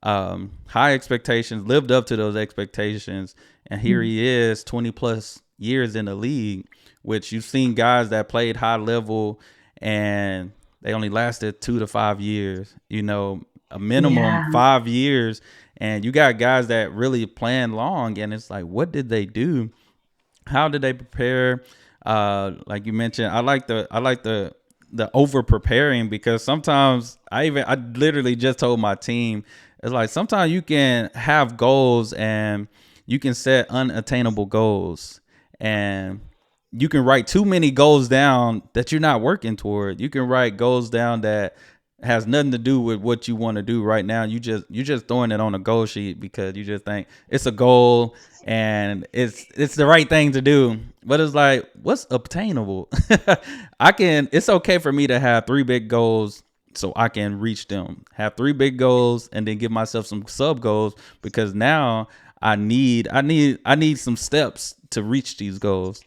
high expectations, lived up to those expectations, and here mm, he is, 20 plus years in the league, which you've seen guys that played high level and they only lasted 2 to 5 years, a minimum yeah, 5 years. And you got guys that really playing long, and it's like, what did they do? How did they prepare? Like you mentioned, I like the over preparing, because sometimes I literally just told my team, it's like sometimes you can have goals and you can set unattainable goals, and you can write too many goals down that you're not working toward. You can write goals down that has nothing to do with what you want to do right now. You just throwing it on a goal sheet because you just think it's a goal and it's the right thing to do. But it's like, what's obtainable? It's okay for me to have three big goals so I can reach them. Have three big goals and then give myself some sub goals, because now I need some steps to reach these goals.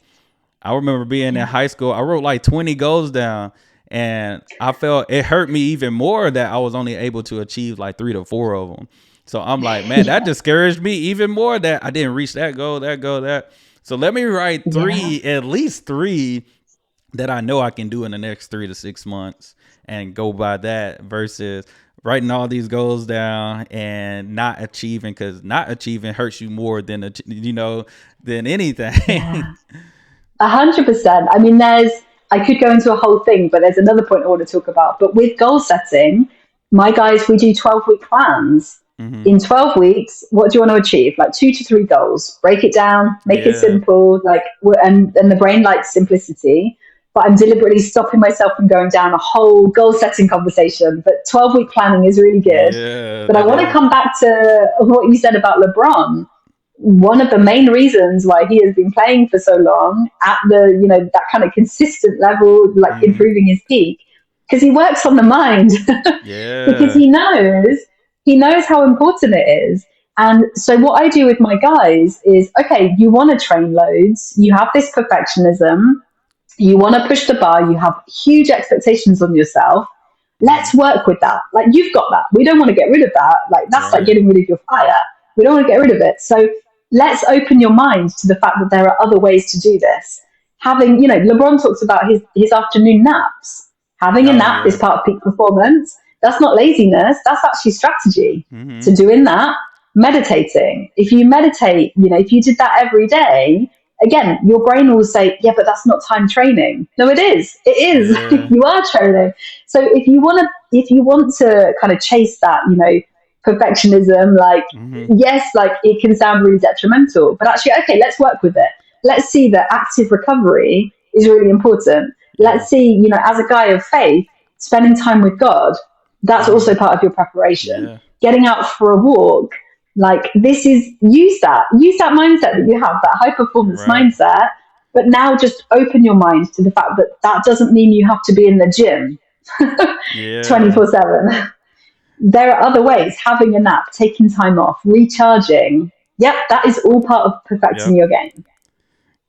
I remember being in yeah, high school, I wrote like 20 goals down, and I felt it hurt me even more that I was only able to achieve like 3 to 4 of them. So I'm like, man, that yeah, discouraged me even more that I didn't reach that goal, that goal, that. So let me write yeah, three, at least three, that I know I can do in the next 3 to 6 months, and go by that, versus writing all these goals down and not achieving, because not achieving hurts you more than yeah. anything. 100%. I mean, I could go into a whole thing, but there's another point I want to talk about. But with goal setting, my guys, we do 12-week plans. Hmm. In 12 weeks, what do you want to achieve? Like 2 to 3 goals. Break it down, make it Yeah. simple. And the brain likes simplicity. But I'm deliberately stopping myself from going down a whole goal setting conversation. But 12-week planning is really good. Yeah, But I that want to is. come back to what you said about LeBron. One of the main reasons why he has been playing for so long at the that kind of consistent level, like Hmm. improving his peak, because he works on the mind. Because Yeah. he knows how important it is. And so what I do with my guys is, okay, you want to train loads, you have this perfectionism, you want to push the bar, you have huge expectations on yourself. Hmm. Let's work with that. Like, you've got that. We don't want to get rid of that. Like, that's like Right. getting rid of your fire. We don't want to get rid of it. So let's open your mind to the fact that there are other ways to do this. Having, LeBron talks about his afternoon naps. Having a Oh nap is yeah. part of peak performance. That's not laziness. That's actually strategy. Hmm. So doing that, meditating. If you meditate, if you did that every day, again, your brain will say, yeah, but that's not time training. No, it is. It is. Yeah. You are training. So if you want to kind of chase that, perfectionism, like, Hmm. yes, like it can sound really detrimental, but actually, okay, let's work with it. Let's see that active recovery is really important. Yeah. Let's see, as a guy of faith, spending time with God, that's Hmm. also part of your preparation. Yeah. Getting out for a walk, like, this is, use that mindset that you have, that high performance Right. mindset, but now just open your mind to the fact that that doesn't mean you have to be in the gym Yeah. 24/7. There are other ways: having a nap, taking time off, recharging. Yep, that is all part of perfecting Yep. your game.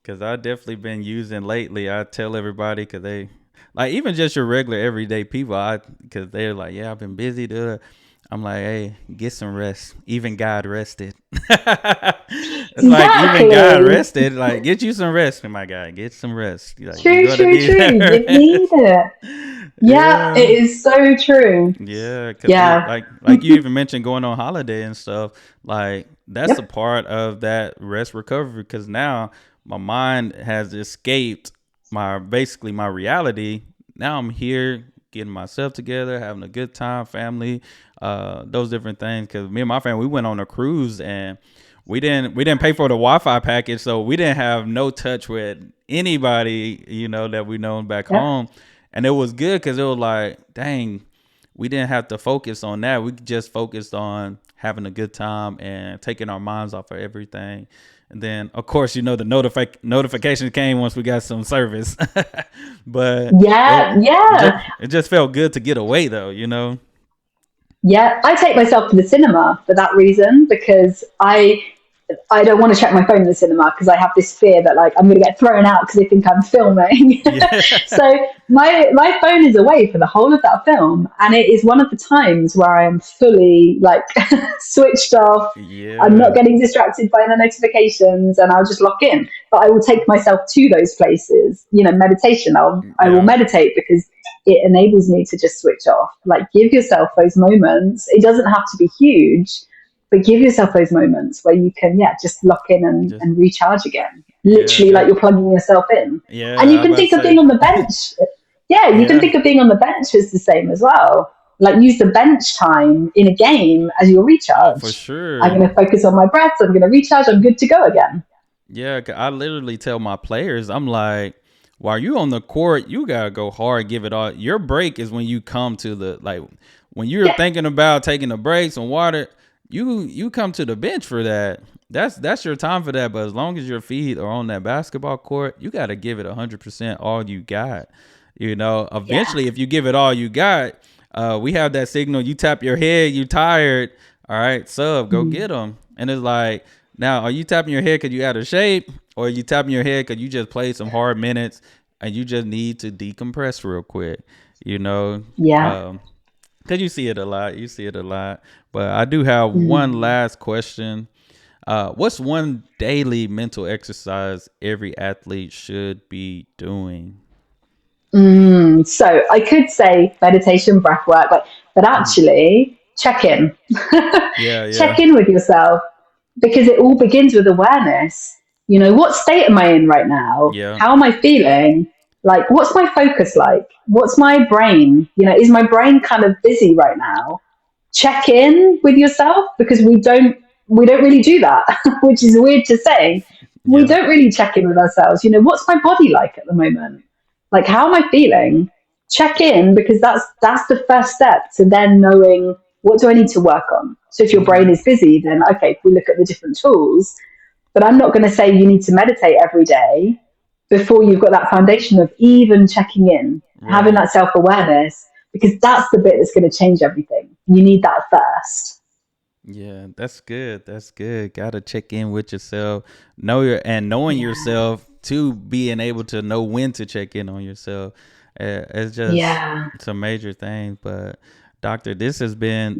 Because I definitely been using lately. I tell everybody, because they like, even just your regular everyday people. Because they're like, yeah, I've been busy. Duh. I'm like, hey, get some rest. Even God rested. It's like, even God Exactly. rested. Like, get you some rest, my guy. Get some rest. Like, you're True, gonna true, need true. that You need it. rest. Yeah, it Yeah. is so true. Yeah, because we Yeah. like you even mentioned going on holiday and stuff. Like, that's a Yep. part of that rest recovery, because now my mind has escaped my basically my reality. Now I'm here. getting myself together, having a good time, family, those different things. Because me and my family, we went on a cruise and we didn't pay for the Wi-Fi package, so we didn't have no touch with anybody, that we known back Yeah. home, and it was good because it was like, dang, we didn't have to focus on that. We just focused on having a good time and taking our minds off of everything. And then, of course, the notification came once we got some service. But Yeah, yeah, it just felt good to get away, though. yeah. I take myself to the cinema for that reason because I don't want to check my phone in the cinema because I have this fear that like I'm going to get thrown out because they think I'm filming. Yeah, So my phone is away for the whole of that film, and it is one of the times where I am fully like switched off. I'm not yeah, getting distracted by the notifications, and I'll just lock in. But I will take myself to those places. Meditation. I will yeah, meditate because it enables me to just switch off. Like give yourself those moments. It doesn't have to be huge, but give yourself those moments where you can, yeah, just lock in just and recharge again. yeah, Literally, like you're plugging yourself in. And yeah. you I can about to think of being say, on the bench. Yeah, you can yeah. think of being on the bench as the same as well. Like use the bench time in a game as your Oh, for recharge. I'm sure. going to focus on my breath. I'm going to recharge. I'm good to go again. Yeah, 'cause I literally tell my players, I'm like, while you on the court, you gotta go hard, give it all. Your break is when you come to the like when you're Yeah, thinking about taking a break, some water. You come to the bench for that. That's your time for that. But as long as your feet are on that basketball court, you gotta give it 100% all you got. yeah, Eventually, if you give it all you got, we have that signal. You tap your head, you tired. All right, sub, go get mm, them. And it's like, now, are you tapping your head because you out of shape, or are you tapping your head because you just played some hard minutes and you just need to decompress real quick? You know, yeah. um, because you see it a lot. You see it a lot. But I do have one Mm. last question. What's one daily mental exercise every athlete should be doing? So I could say meditation, breath work, but Mhm. actually check in. Yeah, Check yeah, in with yourself because it all begins with awareness. What state am I in right now? yeah. How am I feeling? Like, what's my focus like? What's my brain? Is my brain kind of busy right now? Check in with yourself because we don't really do that, which is weird to say. We Yeah. don't really check in with ourselves. What's my body like at the moment? Like, how am I feeling? Check in because that's the first step to then knowing what do I need to work on. So if your brain Hmm. is busy, then okay, if we look at the different tools, but I'm not going to say you need to meditate every day before you've got that foundation of even checking in, having Right. that self awareness, because that's the bit that's going to change everything. You need that first. Yeah, that's good. That's good. Gotta check in with yourself. Knowing Yeah. yourself to being able to know when to check in on yourself. Yeah. It's a major thing. But doctor, this has been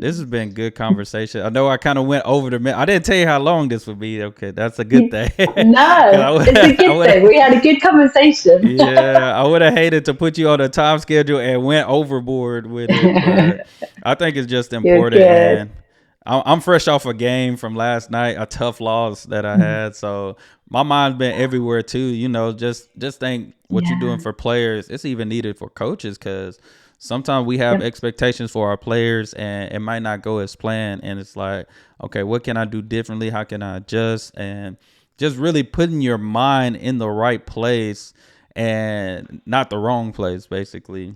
good conversation. I know I kind of went over the minute. I didn't tell you how long this would be. Okay, that's a good thing. 'Cause No, it's a I good would thing. We had a good conversation. yeah, I would have hated to put you on a time schedule and went overboard with it, but I think it's just You're important. good. And I'm fresh off a game from last night, a tough loss that I had, so my mind's been everywhere too. Just think what you're doing Yeah. for players. It's even needed for coaches because sometimes we have Yep. expectations for our players and it might not go as planned. And it's like, okay, what can I do differently? How can I adjust? And just really putting your mind in the right place and not the wrong place, basically.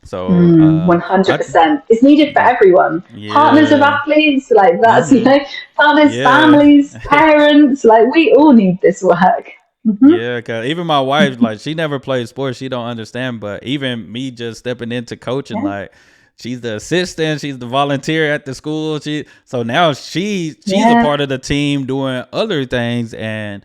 So, 100%. It's needed for yeah, everyone. Partners of yeah, athletes, like that's, mm-hmm, partners, yeah. families, parents, like we all need this work. Hmm. Yeah, cause even my wife, like, she never played sports, she don't understand. But even me just stepping into coaching, Yeah, like, she's the assistant, she's the volunteer at the school. So now she's a yeah, part of the team doing other things, and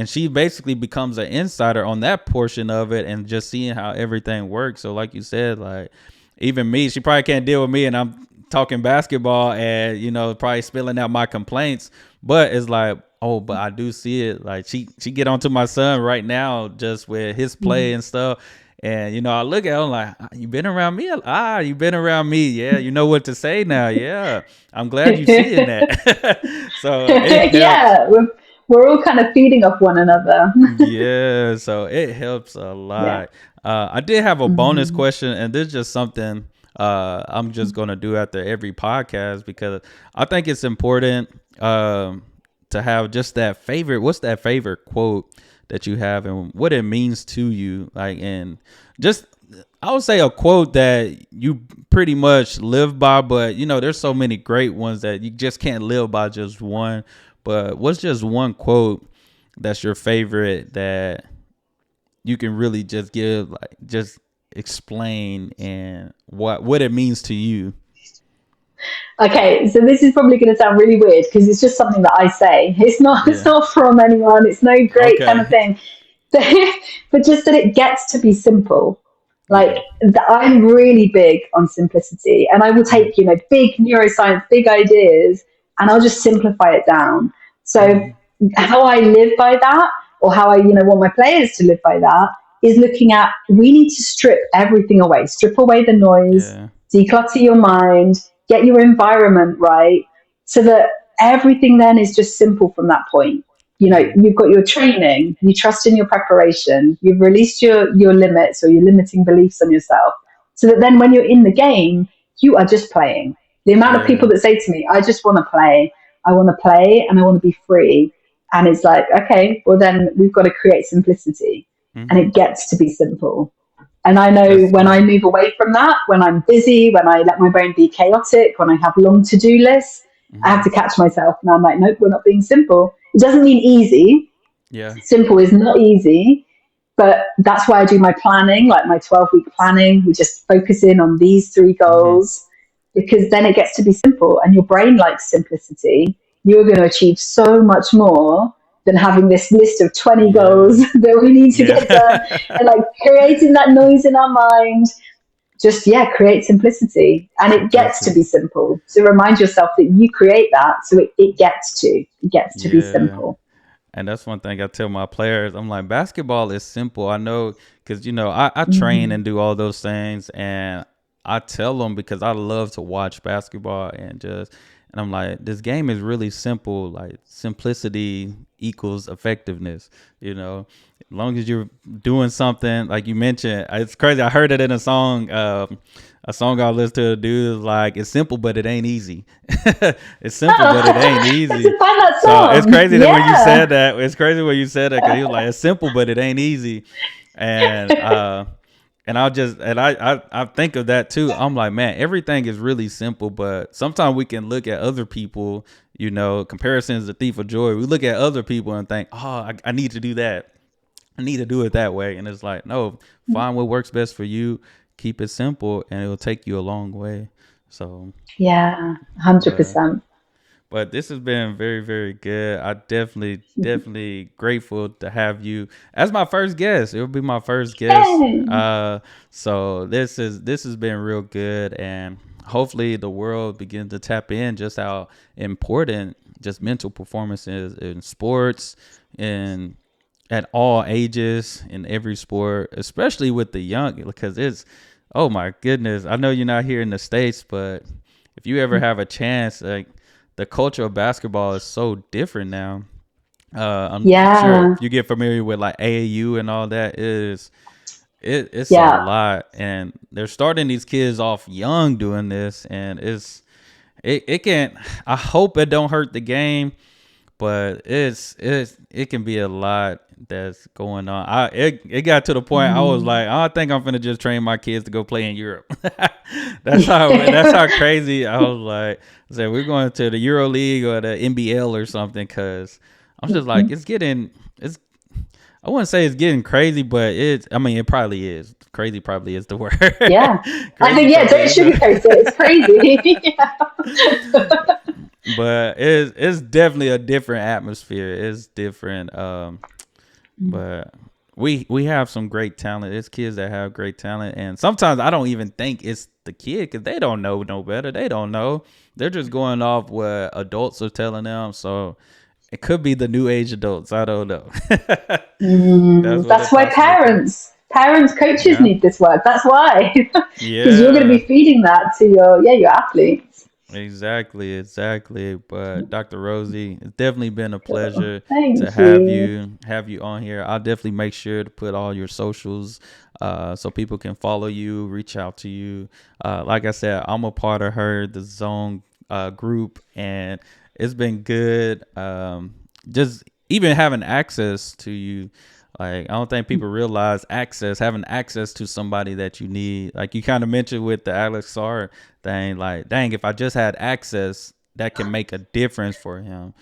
she basically becomes an insider on that portion of it, and just seeing how everything works. So like you said, like, even me, she probably can't deal with me, and I'm talking basketball and probably spilling out my complaints, but it's like, oh, but I do see it. Like, she get onto my son right now just with his play mm. and stuff. And I look at him like, "Ah, you been around me? You been around me? Yeah, you know what to say now. Yeah, I'm glad you seeing that." So it helps. Yeah. we're all kind of feeding off one another. Yeah, so it helps a Yeah. lot. I did have a bonus Mm. question, and this is just something I'm just gonna do after every podcast because I think it's important to have just that favorite. What's that favorite quote that you have, and what it means to you? Like, and just I would say a quote that you pretty much live by, but there's so many great ones that you just can't live by just one. But what's just one quote that's your favorite that you can really just give, like, just explain and what it means to you? Okay, so this is probably going to sound really weird because it's just something that I say. It's not. It's Yeah. not from anyone. It's no great kind of Okay. thing. But just that it gets to be simple. Like Yeah. I'm really big on simplicity, and I will Mm-hmm. take big neuroscience, big ideas, and I'll just simplify it down. So Mm-hmm. how I live by that, or how I want my players to live by that, is looking at we need to strip everything away, strip away the noise, Yeah. declutter your mind, get your environment right, so that everything then is just simple from that point. Mm-hmm. You've got your training, you trust in your preparation, you've released your limits or your limiting beliefs on yourself, so that then when you're in the game, you are just playing. The amount of people Yeah. that say to me, I just want to play, I want to play and I want to be free. And it's like, okay, well, then we've got to create simplicity, and Mm-hmm. it gets to be simple. And I know That's when I good. move away from that, when I'm busy, when I let my brain be chaotic, when I have long to do lists, I have Mm-hmm. to catch myself. And I'm like, nope, we're not being simple. It doesn't mean easy. Yeah. Simple is not easy, but that's why I do my planning, like my 12-week planning. We just focus in on these three Mm-hmm. goals because then it gets to be simple and your brain likes simplicity. You're going to achieve so much more than having this list of 20 goals Yeah. that we need to get done Yeah. and like creating that noise in our mind. Just, yeah, create simplicity and it That's gets to it. be simple. So remind yourself that you create that so it gets to be Yeah. simple. And that's one thing I tell my players. I'm like, basketball is simple. I know because, I train Mm-hmm. and do all those things. And I tell them because I love to watch basketball and I'm like, this game is really simple. Like, simplicity equals effectiveness, as long as you're doing something like you mentioned. It's crazy. I heard it in a song I listened to. A dude is like, it's simple, but it ain't easy. It's Oh, simple, but it ain't I have easy. to find that So it's song. crazy that when you Yeah. said that, it's crazy when you said that because he was like, it's simple, but it ain't easy. And I think of that too. I'm like, man, everything is really simple, but sometimes we can look at other people, comparison is the thief of joy. We look at other people and think, oh, I need to do that. I need to do it that way. And it's like, no, find what works best for you, keep it simple, and it'll take you a long way. So, Yeah, but 100%. but this has been very, very good. I definitely grateful to have you as my first guest. It will be my first guest. Yay. So this has been real good, and hopefully the world begins to tap in just how important just mental performance is in sports and at all ages in every sport, especially with the young, because it's, oh my goodness. I know you're not here in the States, but if you ever have a chance, like, the culture of basketball is so different now. I'm sure Yeah, if you get familiar with like AAU and all that, it's a yeah. lot, and they're starting these kids off young doing this, and it can. I hope it don't hurt the game, but it can be a lot that's going on. It got to the point I was Mm. like, I think I'm gonna just train my kids to go play in Europe. That's how crazy I was like. I said we're going to the Euro League or the NBL or something because I'm just like it's I wouldn't say it's getting crazy, but it's, I mean, it probably is. Crazy probably is the word. Yeah. I Crazy think, yeah, probably don't is the sugarcoat it. It's crazy. but it's definitely a different atmosphere. It's different. But we have some great talent. It's kids that have great talent, and sometimes I don't even think it's the kid because they don't know no better. They don't know. They're just going off what adults are telling them. So it could be the new age adults. I don't know. That's what That's it why possibly could. coaches Yeah. need this work. That's why, because you're going to Yeah. be feeding that to your athletes. Exactly, exactly. But Dr. Rosie, it's definitely been a Cool. pleasure to Thank you. have you on here. I'll definitely make sure to put all your socials so people can follow you, reach out to you. Like I said, I'm a part of the Zone group, and it's been good. Just even having access to you. Like, I don't think people realize having access to somebody that you need. Like you kind of mentioned with the Alex Sarr thing, like, dang, if I just had access, that can make a difference for him.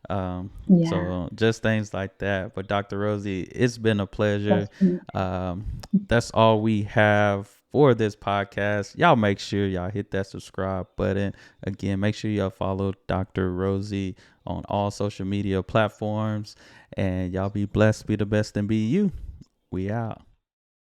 Yeah, So just things like that. But Dr. Rosie, it's been a pleasure. definitely. Um, that's all we have for this podcast. Y'all make sure y'all hit that subscribe button. Again, make sure y'all follow Dr. Rosie on all social media platforms. And y'all be blessed, be the best, and be you. We out.